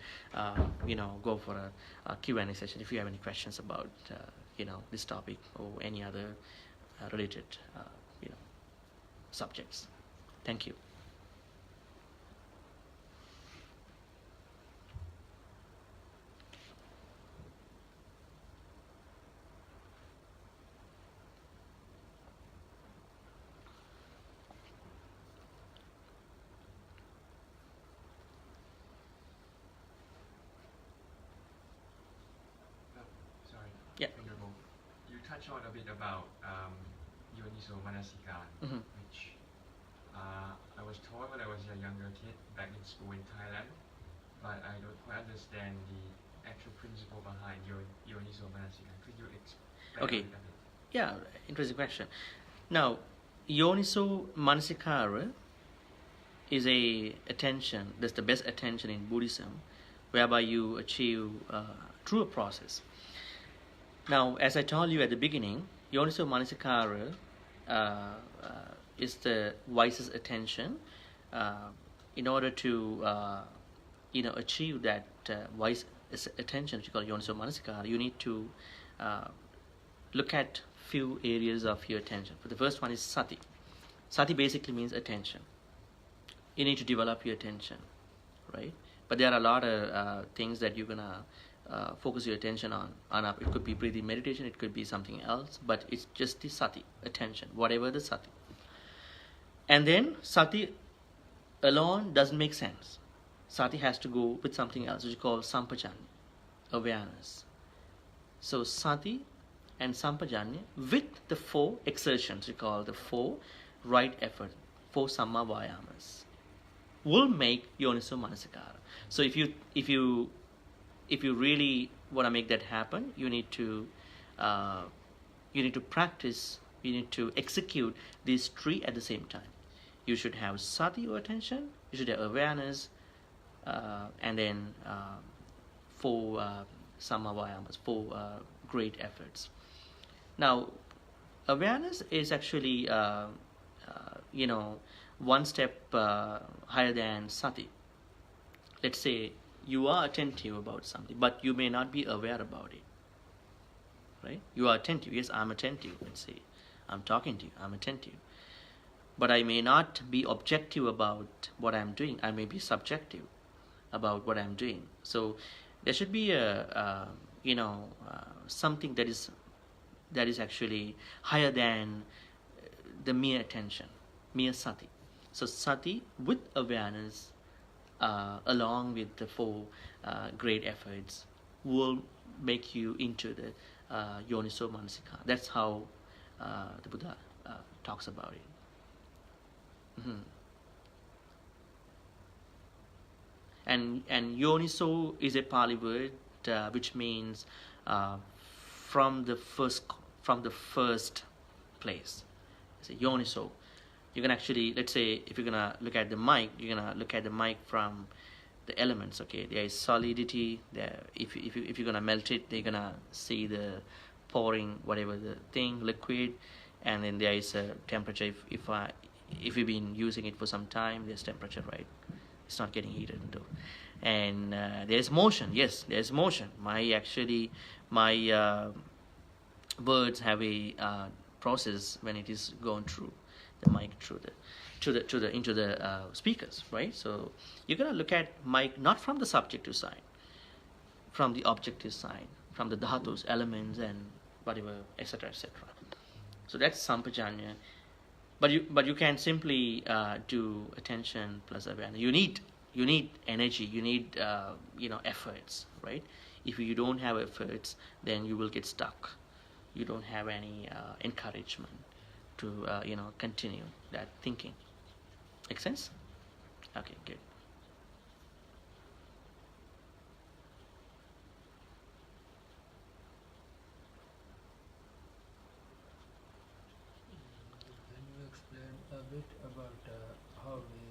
go for a Q&A session if you have any questions about, this topic or any other related, subjects. Thank you. Yeah. You touched on a bit about Yoniso Manasikan, which I was taught when I was a younger kid back in school in Thailand, but I don't quite understand the actual principle behind Yoniso Manasikan. Could you explain Okay. a bit? Yeah, interesting question. Now, Yoniso Manasikara is a attention, that's the best attention in Buddhism, whereby you achieve through a process. Now, as I told you at the beginning, Yoniso Manasikara is the wisest attention. In order to achieve that wise attention, which is called Yoniso Manasikara, you need to look at few areas of your attention. The first one is sati. Sati basically means attention. You need to develop your attention, right? But there are a lot of things that you're gonna focus your attention on. It could be breathing meditation, it could be something else, but it's just the sati, attention, whatever the sati. And then sati alone doesn't make sense. Sati has to go with something else, which is called sampajanya, awareness. So sati and sampajanya with the four exertions, we call the four right effort, four samma vayamas, will make Yoniso Manasikara. So if you really want to make that happen, you need to practice, you need to execute these three at the same time. You should have sati or attention, you should have awareness, and then four samma vayamas, four great efforts. Now, awareness is actually one step higher than sati. Let's say you are attentive about something, but you may not be aware about it, right? You are attentive. Yes, I'm attentive. Let's say I'm talking to you, I'm attentive, but I may not be objective about what I'm doing. I may be subjective about what I'm doing. So there should be something that is actually higher than the mere attention, mere sati. So sati with awareness, along with the four great efforts, will make you into the Yoniso Manasikara. That's how the Buddha talks about it. And Yoniso is a Pali word which means from the first place. It's a Yoniso. You can actually, let's say, if you're gonna look at the mic, you're gonna look at the mic from the elements. Okay, there is solidity. There, if you're gonna melt it, they're gonna see the pouring whatever the thing, liquid, and then there is a temperature. If you've been using it for some time, there's temperature, right? It's not getting heated into. And there's motion. Yes, there's motion. My words have a process when it is going through the mic, through the into the speakers, right? So you're gonna look at mic not from the subjective side, from the objective side, from the dhatus, elements, and whatever, etc., etc. So that's sampajanya. But you can simply do attention plus awareness. You need energy. You need efforts, right? If you don't have efforts, then you will get stuck. You don't have any encouragement to continue that thinking. Make sense? Okay, good. Can you explain a bit about how we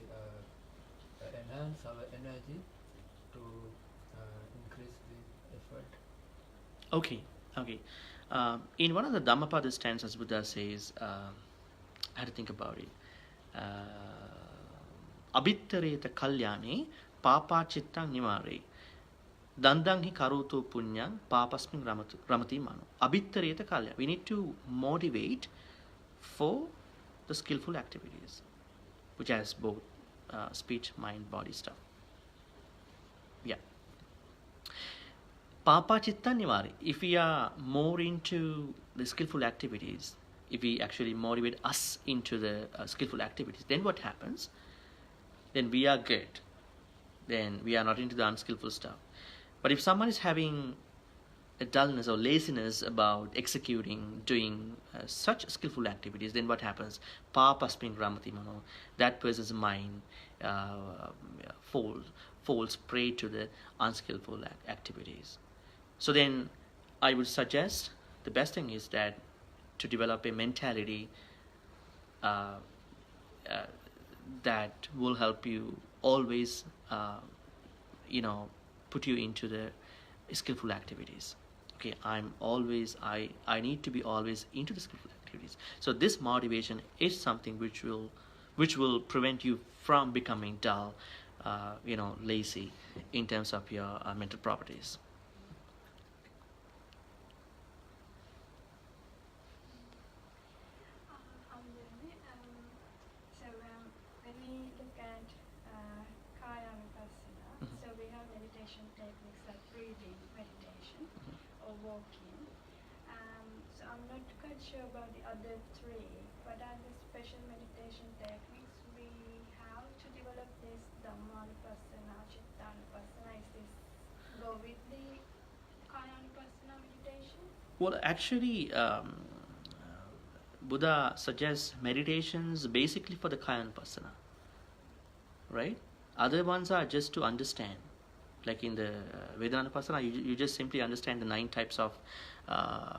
enhance our energy to increase the effort? Okay. In one of the Dhammapada stanzas, Buddha says, I had to think about it. Abhittareta kalyane papa chittang nimare dandang hi karoto punyang papasmin ramati mano. Abhittareta kalyane. We need to motivate for the skillful activities, which has both speech, mind, body stuff. Yeah. Papa chitta nivari. If we are more into the skillful activities, if we actually motivate us into the skillful activities, then what happens? Then we are good. Then we are not into the unskillful stuff. But if someone is having a dullness or laziness about executing, doing such skillful activities, then what happens? Papasmin ramati mano. That person's mind falls prey to the unskillful activities. So then I would suggest the best thing is that to develop a mentality that will help you always put you into the skillful activities. Okay, I need to be always into the skillful activities. So this motivation is something which will prevent you from becoming dull, lazy in terms of your mental properties. When we look at kaya vipassana, so we have meditation techniques like breathing meditation or walking. So I'm not quite sure about the other three, but are the special meditation techniques we have to develop this dhamma vipassana, chitta vipassana? Is this go with the kaya vipassana meditation? Well, actually, Buddha suggests meditations basically for the kaya vipassana, right? Other ones are just to understand. Like in the Vedana vipassana, you just simply understand the 9 types of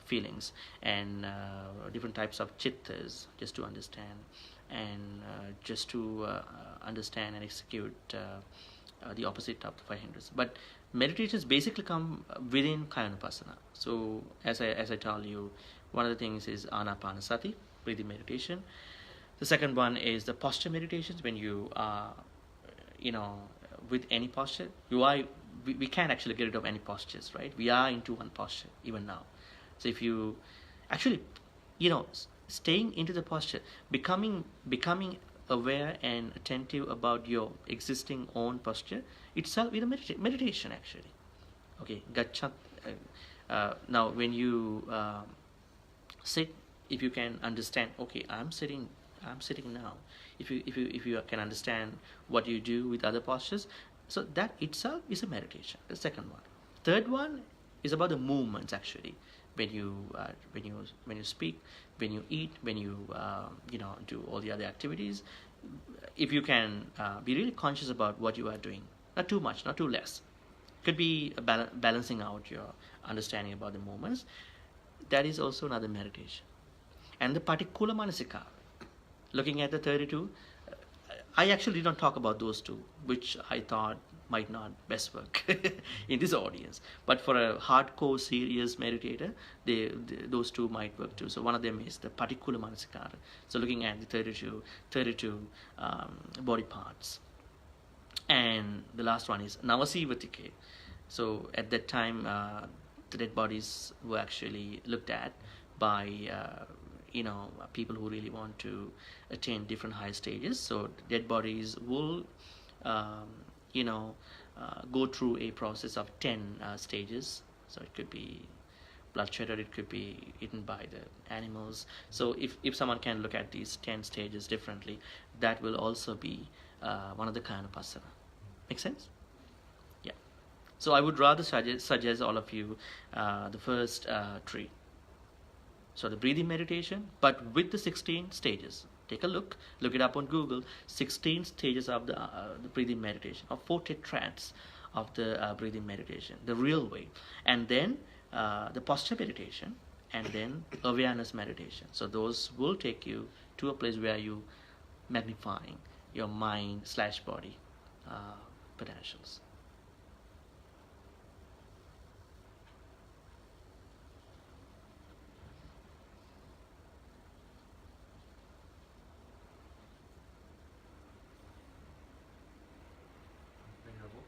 feelings and different types of chittas, just to understand, and just to understand and execute the opposite of the 5 hindrances. But meditations basically come within kaya vipassana. So as I told you, one of the things is anapanasati, breathing meditation. The second one is the posture meditations. When you are, with any posture, we can't actually get rid of any postures, right? We are into one posture even now. So if you actually, staying into the posture, becoming aware and attentive about your existing own posture itself is a meditation actually. Okay, gachat. Now when you sit, if you can understand, okay, I'm sitting now. If you can understand what you do with other postures, so that itself is a meditation. The second one. Third one is about the movements actually. When you speak, when you eat, when you do all the other activities, if you can be really conscious about what you are doing, not too much, not too less. Could be balancing out your understanding about the movements. That is also another meditation. And the particular manasika, looking at the 32, I actually did not talk about those two, which I thought might not best work in this audience. But for a hardcore, serious meditator, those two might work too. So one of them is the particular manasikara. So looking at the 32 body parts. And the last one is Navasivatike. So at that time, the dead bodies were actually looked at by people who really want to attain different high stages. So dead bodies will um, go through a process of 10 stages. So it could be bloodshed, it could be eaten by the animals. So if someone can look at these 10 stages differently, that will also be one of the kind of asana. Make sense? Yeah. So I would rather suggest all of you the first three. So the breathing meditation, but with the 16 stages. Take a look it up on Google. 16 stages of the breathing meditation, or 4 tetrads of the breathing meditation, the real way. And then the posture meditation, and then awareness meditation. So those will take you to a place where you magnifying your mind/body potentials. Venerable,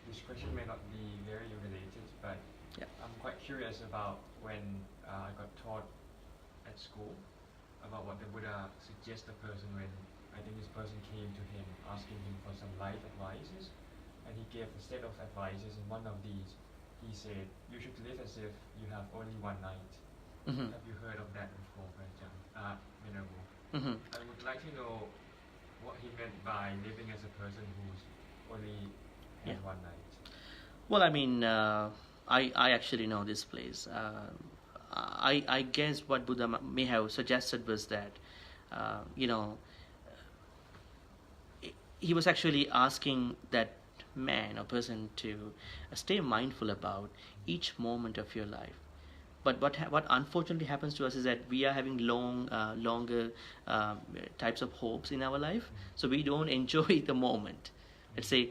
this question may not be very related, but Yeah. I'm quite curious about when I got taught at school about what the Buddha suggests a person when I think this person came to him asking him for some life advices, and he gave a set of advices, and one of these he said, you should live as if you have only one night. Mm-hmm. Have you heard of that before, Venerable? Mm-hmm. I would like to know what he meant by living as a person who's only had Yeah. one night. Well, I mean, I actually know this place. I guess what Buddha may have suggested was that, he was actually asking that man or person to stay mindful about each moment of your life. But what unfortunately happens to us is that we are having longer types of hopes in our life, so we don't enjoy the moment. Let's say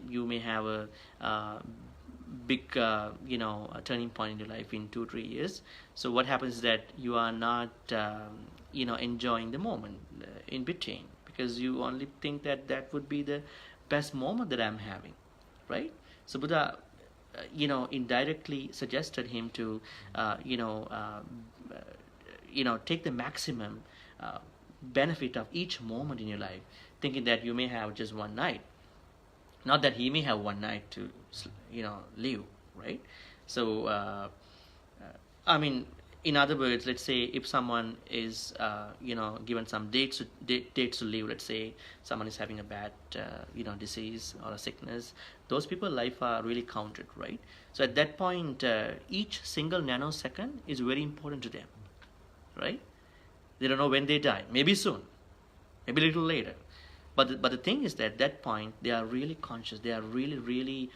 you may have a big a turning point in your life in 2-3 years. So what happens is that you are not enjoying the moment in between, because you only think that that would be the best moment that I'm having, right? So Buddha indirectly suggested him to take the maximum benefit of each moment in your life, thinking that you may have just one night, not that he may have one night to live, right? So I mean, in other words, let's say if someone is given some dates to live, let's say someone is having a bad disease or a sickness, those people's life are really counted, right? So at that point, each single nanosecond is very important to them, right? They don't know when they die, maybe soon, maybe a little later. But the thing is that at that point they are really conscious, they are really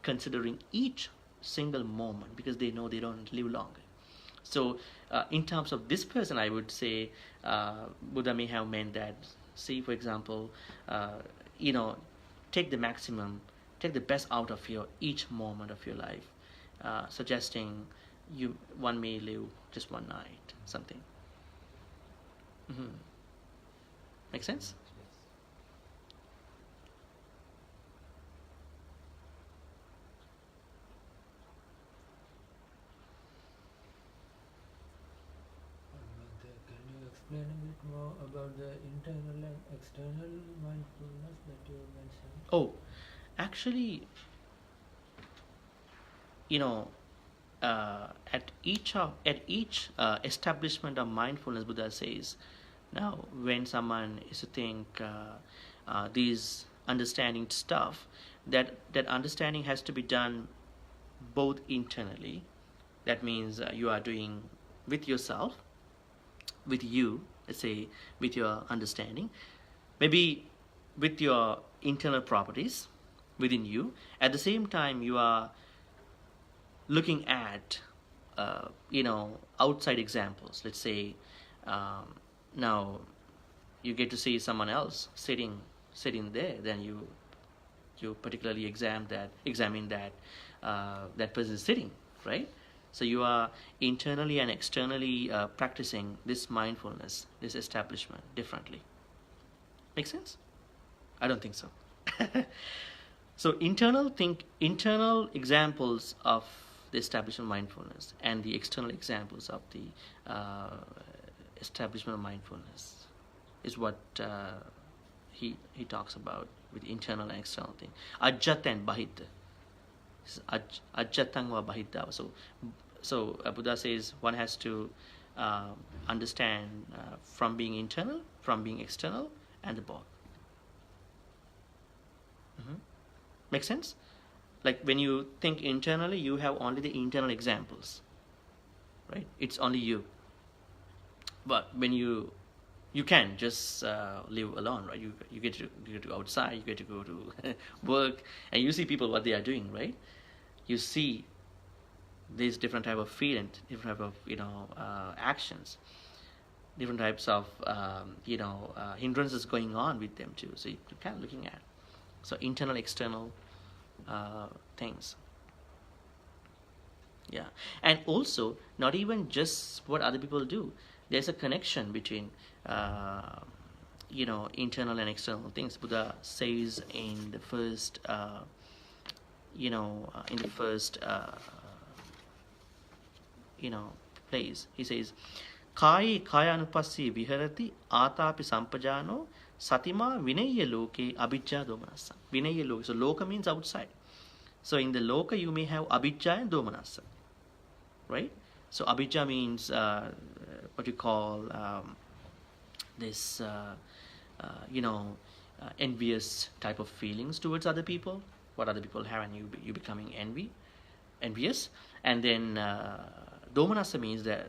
considering each single moment, because they know they don't live longer. So in terms of this person, I would say Buddha may have meant that, see, for example, take the maximum, take the best out of each moment of your life, suggesting one may live just one night, something. Mm-hmm. Make sense? Can you explain a bit more about the internal and external mindfulness that you mentioned? Oh, actually, at each establishment of mindfulness, Buddha says, now when someone is to think these understanding stuff, that understanding has to be done both internally. That means you are doing with yourself, with you, let's say, with your understanding, maybe with your internal properties within you. At the same time, you are looking at outside examples. Let's say now you get to see someone else sitting there, then you particularly examine that that person is sitting, right? So you are internally and externally practicing this mindfulness, this establishment differently. Make sense? I don't think so. So internal examples of the establishment of mindfulness and the external examples of the establishment of mindfulness is what he talks about with internal and external thing. Ajjata and bahita. Ajjatang wa bahita. So Buddha says one has to understand from being internal, from being external, and the both. Make sense? Like when you think internally, you have only the internal examples, right? It's only you. But when you can just live alone, right? You get to go outside, you get to go to work, and you see people what they are doing, right? You see these different type of feeling, different type of actions, different types of hindrances going on with them too. So you're kind of looking at internal, external things. Yeah, and also not even just what other people do. There's a connection between internal and external things. Buddha says in the first place, he says, "Kāye kāyanupassī viharati ātāpi sampajāno satima vinaya loke abhijja domanassa." Vinaya loke. So loka means outside. So in the loka you may have abhijja and domanassa, right? So abhijja means what you call this envious type of feelings towards other people, what other people have, and you becoming envious. And then domanassa means that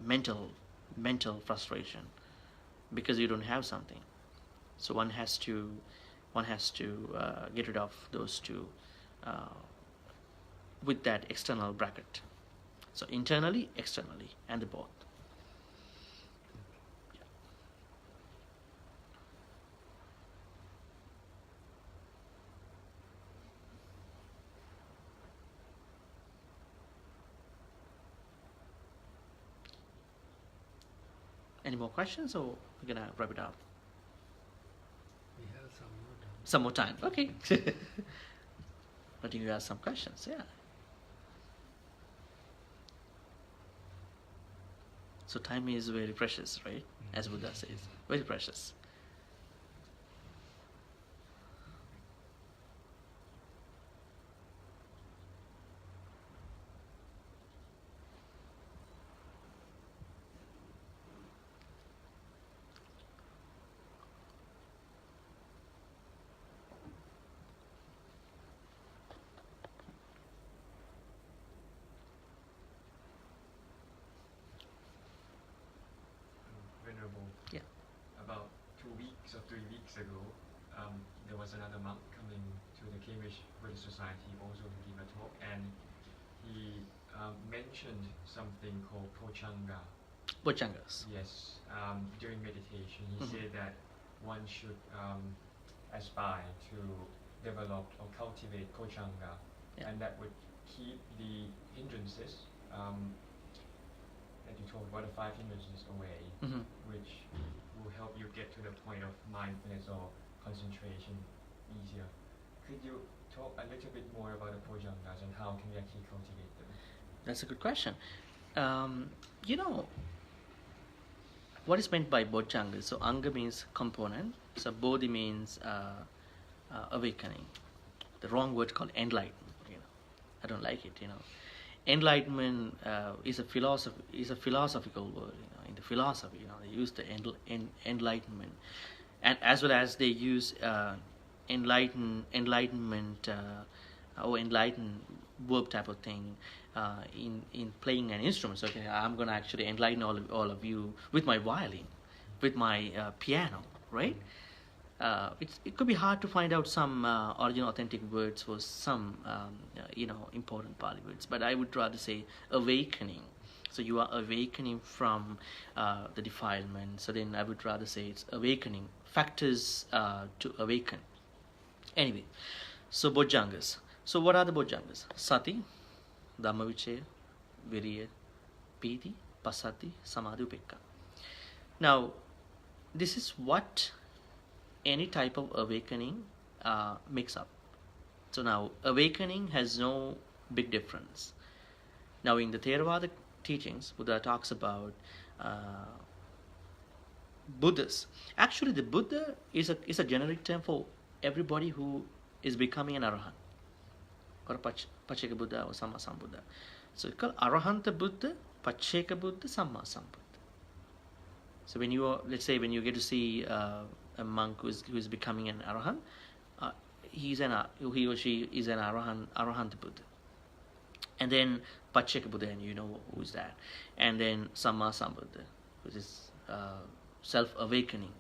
mental frustration because you don't have something. So one has to get rid of those two with that external bracket. So internally, externally, and the both. Any more questions, or we're gonna wrap it up? We have some more time. Some more time, okay. But you have some questions, yeah. So time is very precious, right? As Buddha says, very precious. Venerable. Yeah. About 2 weeks or 3 weeks ago, there was another monk coming to the Cambridge Buddhist Society also to give a talk, and he mentioned something called pochanga. Bojjhangas. Yes, during meditation, he said that one should aspire to develop or cultivate pochanga, and that would keep the hindrances that you talked about, the 5 hindrances away, which will help you get to the point of mindfulness or concentration easier. Could you talk a little bit more about the bojjhangas and how can we actually cultivate them? That's a good question. What is meant by bojjhangas? So anga means component. So bodhi means awakening. The wrong word called enlightenment. I don't like it. Enlightenment is a philosophical word. In the philosophy, they use the enlightenment, and as well as they use enlightenment or enlighten verb type of thing in playing an instrument. So I'm going to actually enlighten all of you with my violin, with my piano, right? It could be hard to find out some original authentic words for some important Pali words, but I would rather say awakening. So you are awakening from the defilement. So then I would rather say it's awakening, factors to awaken. Anyway, so bojjhangas. So what are the bojjhangas? Sati, Dhammavichaya, Viriya, Piti, Pasati, Samadhi, Upekka. Now, this is what any type of awakening mix up. So now awakening has no big difference. Now in the Theravada teachings, Buddha talks about Buddhas. Actually, the Buddha is a generic term for everybody who is becoming an arahant, or a Pacheka Buddha or Samma Sambuddha. So it's called Arahanta Buddha, Pacheka Buddha, Samma Sambuddha. So when you are, let's say, when you get to see a monk who is becoming an arahant, he or she is an arahant Buddha. And then Pacheka Buddha, and you know who is that. And then Samma Sambuddha, which is self-awakening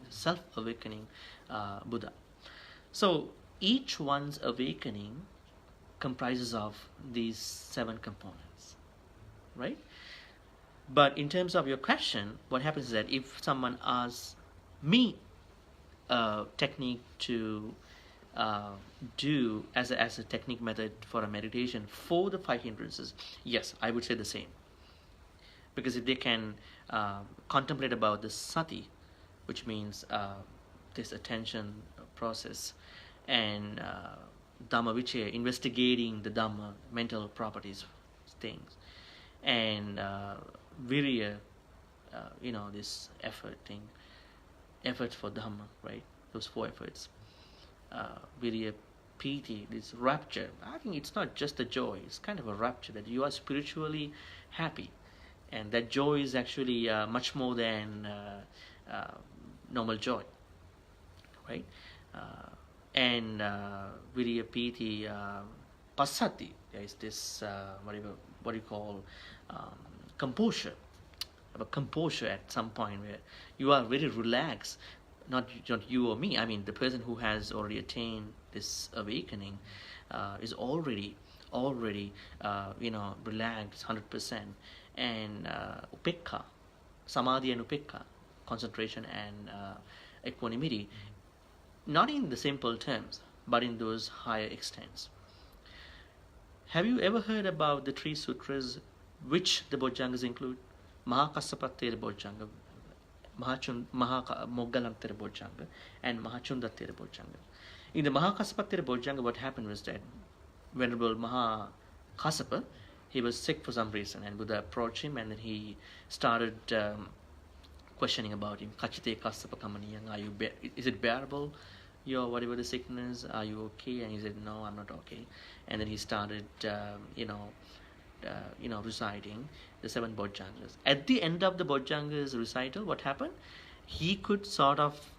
Buddha. So each one's awakening comprises of these 7 components, right? But in terms of your question, what happens is that if someone asks me a technique to do as a technique method for a meditation for the 5 hindrances, yes, I would say the same. Because if they can contemplate about the sati, which means this attention process, and dhamma vichaya, investigating the dhamma, mental properties, things, and virya, this effort for dhamma, right? Those 4 efforts. Virya, piti, this rapture. I think it's not just a joy, it's kind of a rapture that you are spiritually happy. And that joy is actually much more than normal joy, right? And virya, piti, pasati, there is this, what do you call, composure. A composure at some point where you are very relaxed, not you or me, I mean the person who has already attained this awakening is already relaxed 100%. And upekka, samadhi and upekka, concentration and equanimity, not in the simple terms, but in those higher extents. Have you ever heard about the 3 sutras which the Bojjhangas include? Mahakassapatthera Bojjhanga, Moggalanthera Bojjhanga, and Mahachundattera Bojjhanga. In the Mahakassapatthera Bojjhanga, what happened was that Venerable Mahakassapa, he was sick for some reason, and Buddha approached him, and then he started questioning about him. Kachite Kassapa Kamaniyang, is it bearable? Your whatever the sickness, are you okay? And he said, no, I'm not okay. And then he started, reciting the 7 Bojjhangas. At the end of the Bojjhangas recital, what happened? He could sort of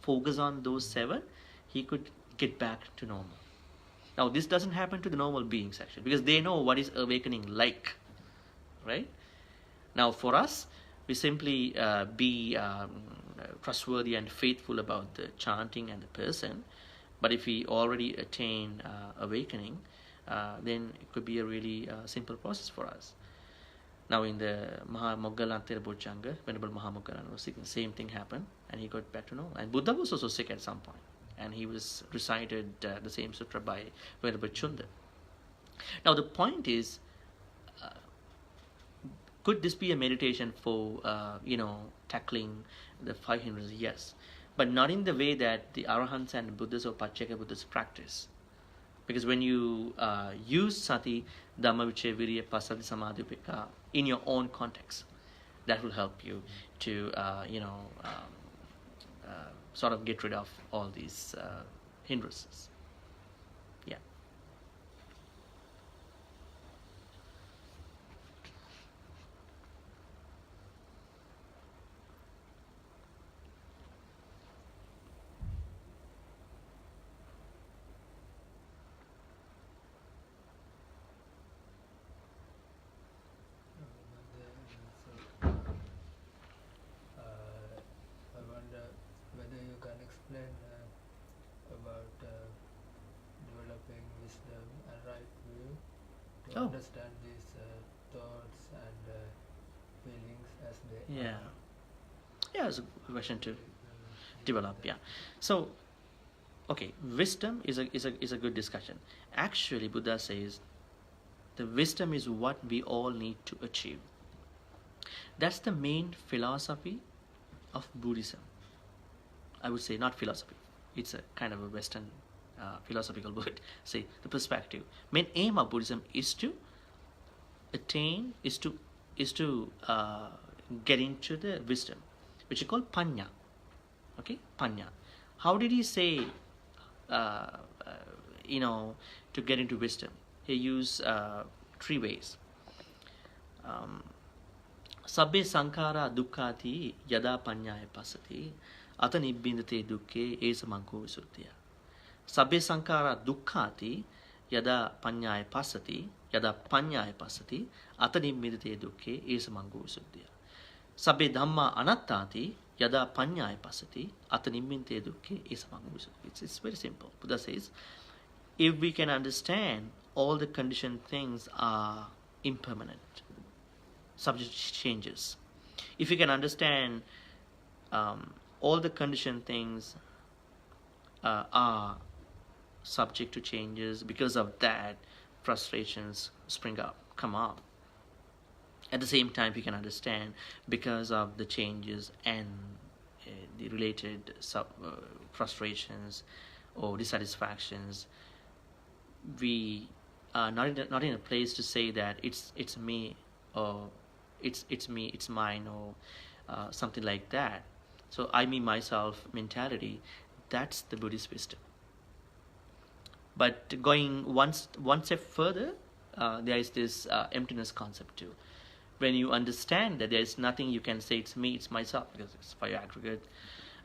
focus on those 7. He could get back to normal. Now, this doesn't happen to the normal beings actually, because they know what is awakening like, right? Now, for us, we simply be trustworthy and faithful about the chanting and the person. But if we already attain awakening, then it could be a really simple process for us. Now, in the Moggalanthera Bojjhanga, Venerable Mahamoggalana was sick, the same thing happened, and he got back to normal. And Buddha was also sick at some point, and he was recited the same sutra by Venerable Chunda. Now, the point is, could this be a meditation for, tackling the 5 hindrances? Yes, but not in the way that the Arahants and Buddhas or Pacheka Buddhas practice. Because when you use sati, dhamma, vichaya, virya, passaddhi, samadhi, upekka in your own context, that will help you to, sort of get rid of all these hindrances. Yeah. I wonder whether you can explain about developing wisdom and right view to understand these thoughts and feelings as they Yeah. are. Yeah, it's a good question to develop. Yeah. So, okay, wisdom is a good discussion. Actually, Buddha says the wisdom is what we all need to achieve. That's the main philosophy of Buddhism. I would say not philosophy, It's a kind of a Western philosophical word. Say the perspective. Main aim of Buddhism is to attain, is to get into the wisdom, which is called panya. Okay, panya. How did he say, to get into wisdom? He used 3 ways. Sabbe sankhara dukkhati yada panyaya pasati ata nibbindate dukke esa manko visuddhiya. Sabbe sankhara dukkhati yada panyaya pasati ata nibbindate dukke esa manko visuddhiya. Sabbe dhamma anattati yada panyaya pasati ata nibbindate dukke esa manko visuddhiya. It's very simple. Buddha says, if we can understand all the conditioned things are impermanent, subject to changes. If you can understand all the conditioned things are subject to changes, because of that, frustrations come up. At the same time, you can understand because of the changes and the related frustrations or dissatisfactions, we are not in a place to say that it's me, or it's me, it's mine, or something like that. So I, me, myself mentality, that's the Buddhist wisdom. But going one step further, there is this emptiness concept too. When you understand that there is nothing you can say it's me, it's myself, because it's fire aggregate.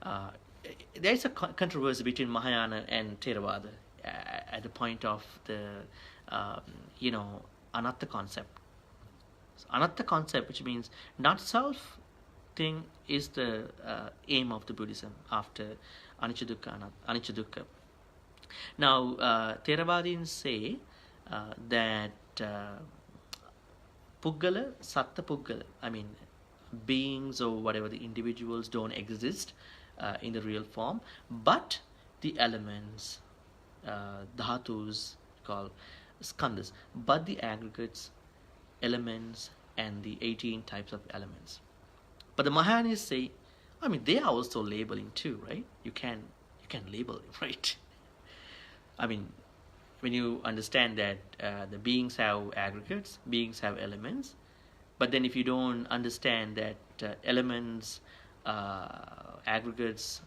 There is a controversy between Mahayana and Theravada at the point of the anatta concept. So, anatta concept, which means not self thing, is the aim of the Buddhism after anicca dukkha. Now, Theravadins say that puggala, satta puggala, I mean beings or whatever, the individuals don't exist in the real form, but the elements, dhatus, called skandhas, but the aggregates, elements, and the 18 types of elements. But the Mahayanis say, I mean, they are also labeling too, right? You can label it, right? I mean, when you understand that the beings have aggregates, beings have elements, but then if you don't understand that elements, aggregates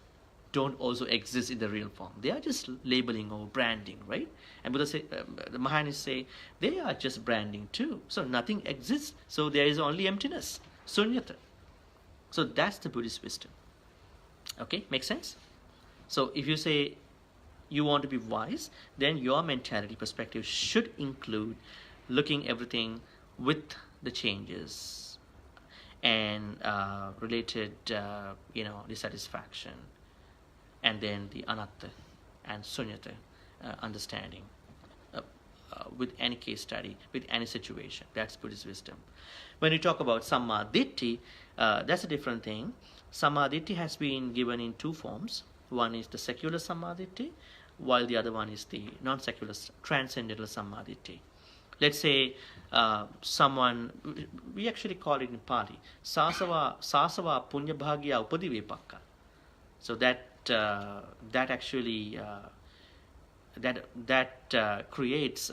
don't also exist in the real form, they are just labeling or branding, right? And Buddha say, the Mahayanis say, they are just branding too. So nothing exists, so there is only emptiness, sunyata. So that's the Buddhist wisdom. Okay, makes sense? So if you say you want to be wise, then your mentality perspective should include looking everything with the changes and related, dissatisfaction, and then the anatta and sunyata understanding with any case study, with any situation. That's Buddhist wisdom. When you talk about samma ditthi, that's a different thing. Samma ditthi has been given in 2 forms. One is the secular samma ditthi, while the other one is the non-secular transcendental samma ditthi. Let's say someone, we actually call it in Pali, sasava punya bhagya upadivepakka. So that actually creates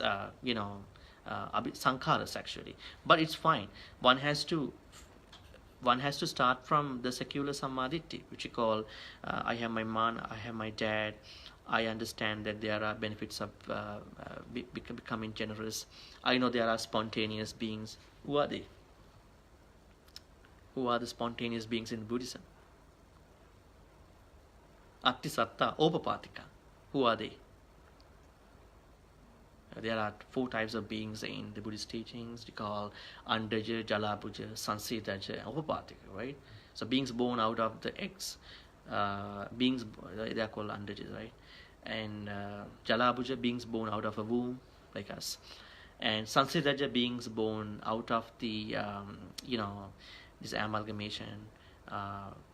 sankharas actually, but it's fine. One has to start from the secular sammaditthi, which we call I have my man, I have my dad, I understand that there are benefits of becoming generous. I know there are spontaneous beings. Who are they? Who are the spontaneous beings in Buddhism? Atti satta opapatika. Who are they? There are 4 types of beings in the Buddhist teachings. We call Andaja, Jalabuja, Sansidaja, and Upapatika, right? So beings born out of the eggs, they are called Andajas, right? And Jalabuja, beings born out of a womb, like us. And Sansidaja, beings born out of the, this amalgamation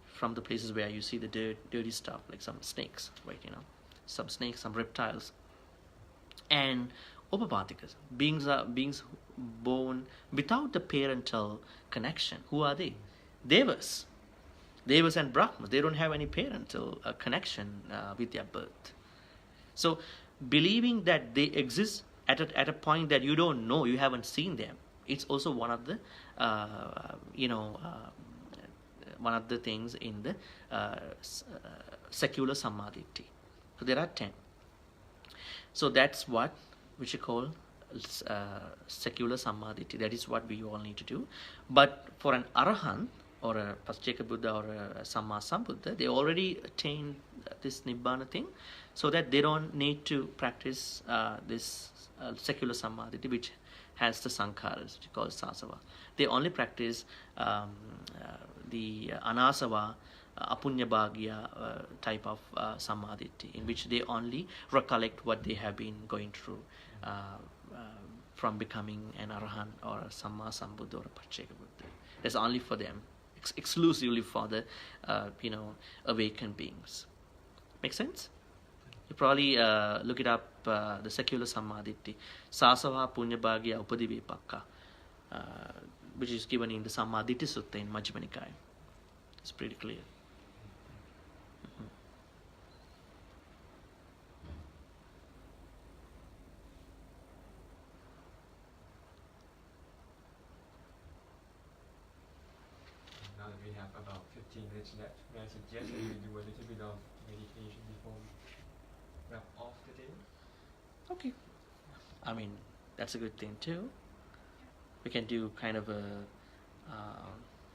from the places where you see the dirty stuff, like some snakes, right? Some snakes, some reptiles. And Upapatikas, beings born without the parental connection. Who are they? Devas. Devas and Brahmas, they don't have any parental connection with their birth. So believing that they exist at a point that you don't know, you haven't seen them, it's also one of the one of the things in the secular samadhi. So there are 10. So that's what which you call secular samadhi. That is what we all need to do. But for an arahant or a Pascheka Buddha or a Samma Sambuddha, they already attained this Nibbana thing, so that they don't need to practice this secular samadhi, which has the sankharas, which is called sasava. They only practice the anasava, apunya bhagya type of samadhi, in which they only recollect what they have been going through from becoming an arahant or a Samma Sambuddha or a Pacceka Buddha. That's only for them, exclusively for the awakened beings. Make sense? You probably look it up, the secular samadhi, sasava punya bhagya upadivipakka, which is given in the Sammaditi Sutta in Majjhima Nikaya. It's pretty clear. Now that we have about 15 minutes left, may I suggest that we do a little bit of meditation before we wrap off the day? Okay. I mean, that's a good thing too. We can do kind of a,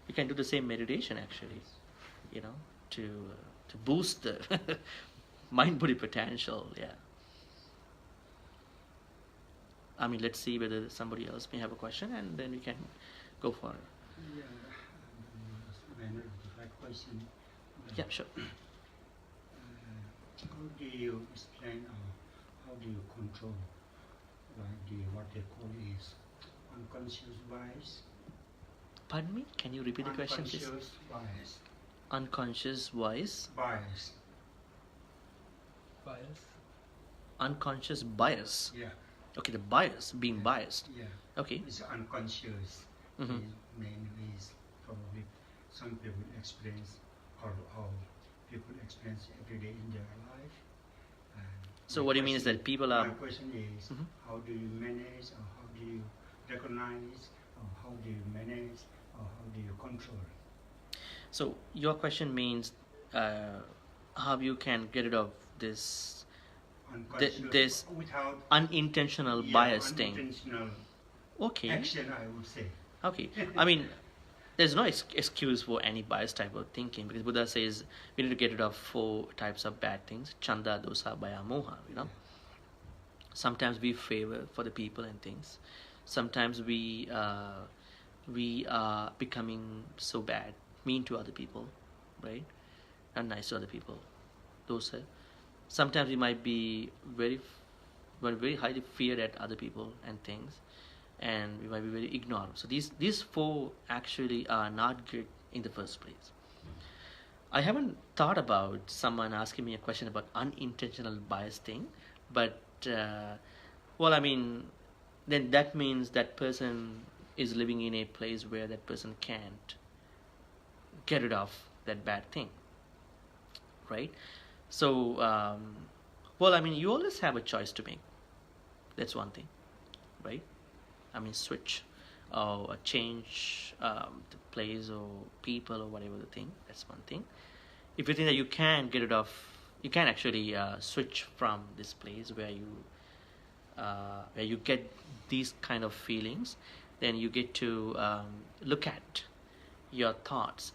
we can do the same meditation actually, to boost the mind-body potential. Yeah. I mean, let's see whether somebody else may have a question, and then we can go for it. Yeah, my question. Yeah, sure. How do you explain or how do you control what they call is unconscious bias? Pardon me? Can you repeat the question, please? Unconscious bias. Unconscious voice. Bias. Bias. Unconscious bias. Yeah. Okay, the bias, being biased. Yeah. Okay. It's unconscious. Mhm. Main ways probably some people experience or how people experience every day in their life. So what do you mean is that people are... My question is, how do you manage, or how do you recognize, or how do you manage, or how do you control? So your question means how you can get rid of this this without unintentional bias thing. unintentional Okay. action, I would say. Okay. I mean, there's no excuse for any bias type of thinking, because Buddha says we need to get rid of 4 types of bad things: chanda, dosa, bhaya, moha. Sometimes we favor for the people and things. Sometimes we are becoming so bad, mean to other people, right? Not nice to other people. Dosa. Sometimes we might be very highly feared at other people and things, and we might be very ignorant. So these 4 actually are not good in the first place. I haven't thought about someone asking me a question about unintentional bias thing, but then that means that person is living in a place where that person can't get rid of that bad thing, right? So, you always have a choice to make. That's one thing, right? Switch or change the place or people or whatever the thing. That's one thing. If you think that you can get rid of, you can actually switch from this place where you get these kind of feelings, then you get to look at your thoughts.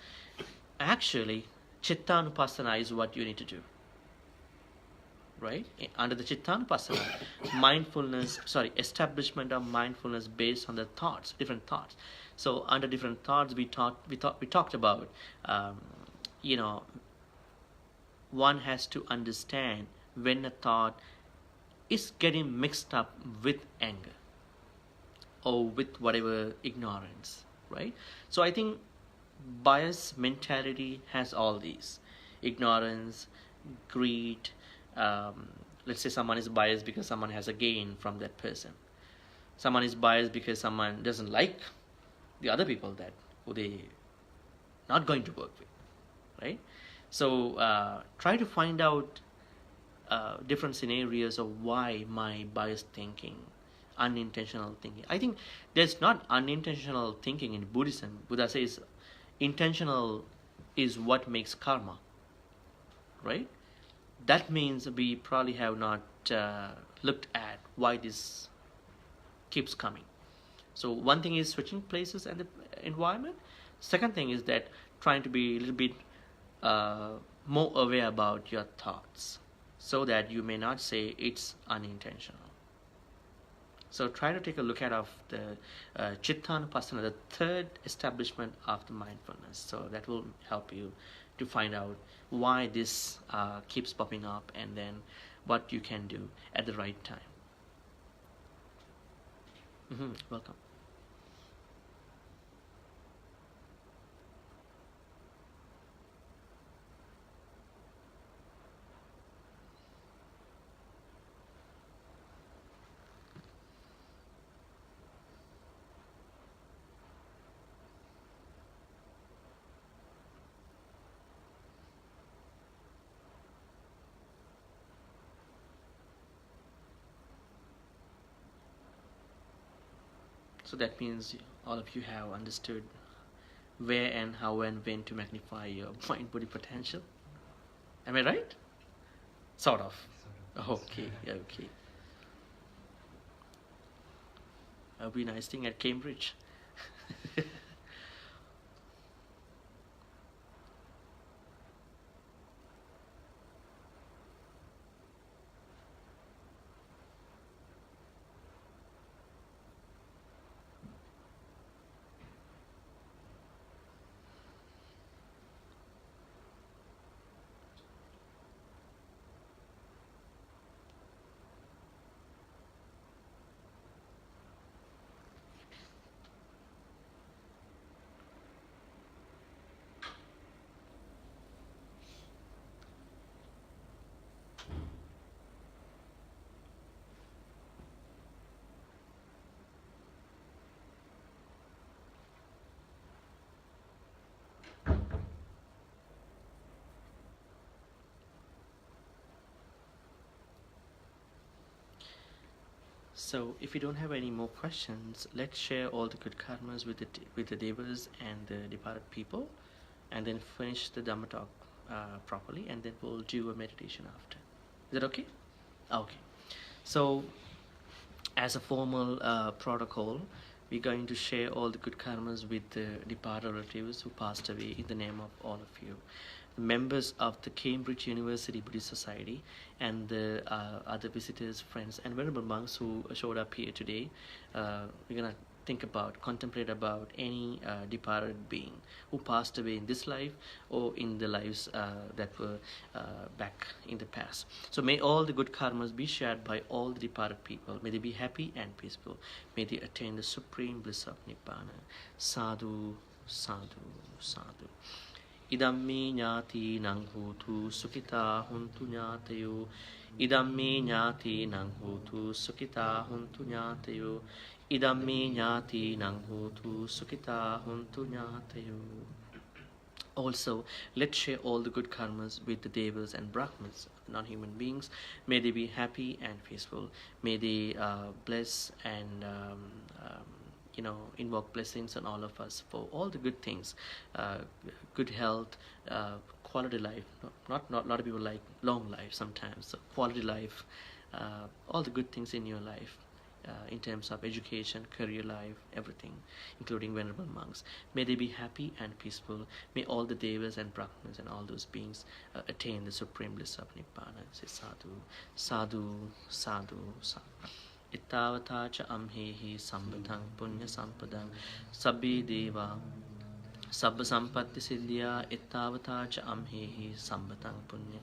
Actually, Chittanupassana is what you need to do. Right? Under the Chittanupassana, establishment of mindfulness based on the thoughts, different thoughts. So under different thoughts, we talked about, one has to understand when a thought is getting mixed up with anger or with whatever ignorance, right? So I think bias mentality has all these: ignorance, greed. Let's say someone is biased because someone has a gain from that person. Someone is biased because someone doesn't like the other people who they not going to work with, right? So try to find out different scenarios of why my biased thinking, unintentional thinking. I think there's not unintentional thinking in Buddhism. Buddha says intentional is what makes karma, right? That means we probably have not looked at why this keeps coming. So one thing is switching places and the environment. Second thing is that trying to be a little bit more aware about your thoughts, so that you may not say it's unintentional. So try to take a look at of the Chittanupassana, the third establishment of the mindfulness. So that will help you to find out why this keeps popping up, and then what you can do at the right time. Welcome. So that means all of you have understood where and how and when to magnify your mind body potential. Am I right? Sort of. Okay, okay. I'll be nice thing at Cambridge. So if you don't have any more questions, let's share all the good karmas with the devas and the departed people, and then finish the Dhamma talk properly, and then we'll do a meditation after. Is that okay? Okay. So as a formal protocol, we're going to share all the good karmas with the departed relatives who passed away in the name of all of you, the members of the Cambridge University Buddhist Society, and the other visitors, friends, and venerable monks who showed up here today. We're going to contemplate about any departed being who passed away in this life or in the lives that were back in the past. So may all the good karmas be shared by all the departed people. May they be happy and peaceful. May they attain the supreme bliss of Nibbana. Sadhu, sadhu, sadhu. Idammi ñāti nang hotu sukita huntu ñātayo. Idammi ñāti nang hotu sukita huntu ñātayo. Idammi ñāti nang hotu sukita huntu ñātayo. Also, let's share all the good karmas with the devas and brahmins, non-human beings. May they be happy and peaceful. May they bless and invoke blessings on all of us for all the good things, good health, quality life. Not a lot of people like long life sometimes. So quality life, all the good things in your life, in terms of education, career life, everything, including venerable monks. May they be happy and peaceful. May all the devas and brahmins and all those beings attain the supreme bliss of Nibbana. Say sadhu, sadhu, sadhu, sadhu. Ittavata cha amhehi sambatang punya sampadang sabbi deva sabba sampatti siddhya. Ittavata cha amhehi sambatang punya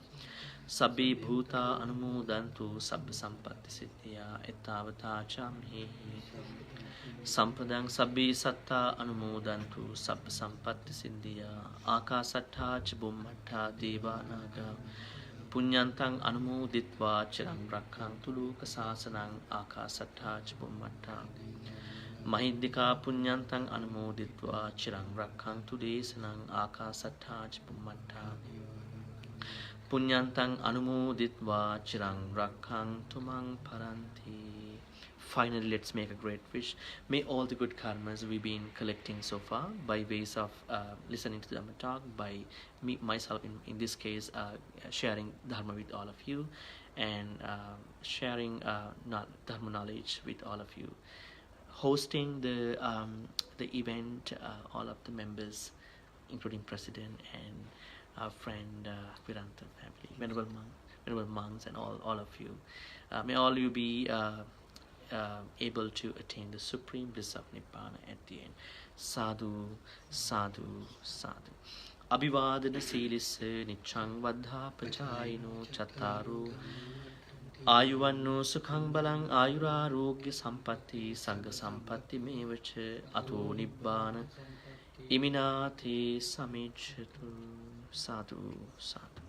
sabbi bhuta anumodantu sabba sampatti siddhya. Ittavata cha amhehi sampadang sabbi satta anumodantu sabba sampatti siddhya. Akasattha cha bummattha deva naga punyantang anumoditva chiram rakkhantu loka sasanang. Akasattha cha bummattha Mahindika punyantang anumoditva chirang rakhantu desanang akasattha pummanta. Punyantang anumoditva chirang rakhantu mang paranti. Finally, let's make a great wish. May all the good karmas we've been collecting so far by ways of listening to the Dhamma talk, by me, myself in this case, sharing Dharma with all of you, and sharing Dharma knowledge with all of you. Hosting the event, all of the members, including President and our friend Viranta family, venerable monks, and all of you. May all you be able to attain the supreme bliss of Nibbana at the end. Sadhu, sadhu, sadhu. Abhivadana silisse nichang vaddha pachayino chattaru ayuvanno sukhang balang ayurarogya sampatti sangha sampatti mevacha ato Nibbana iminati samicchatu. Sadhu, sadhu.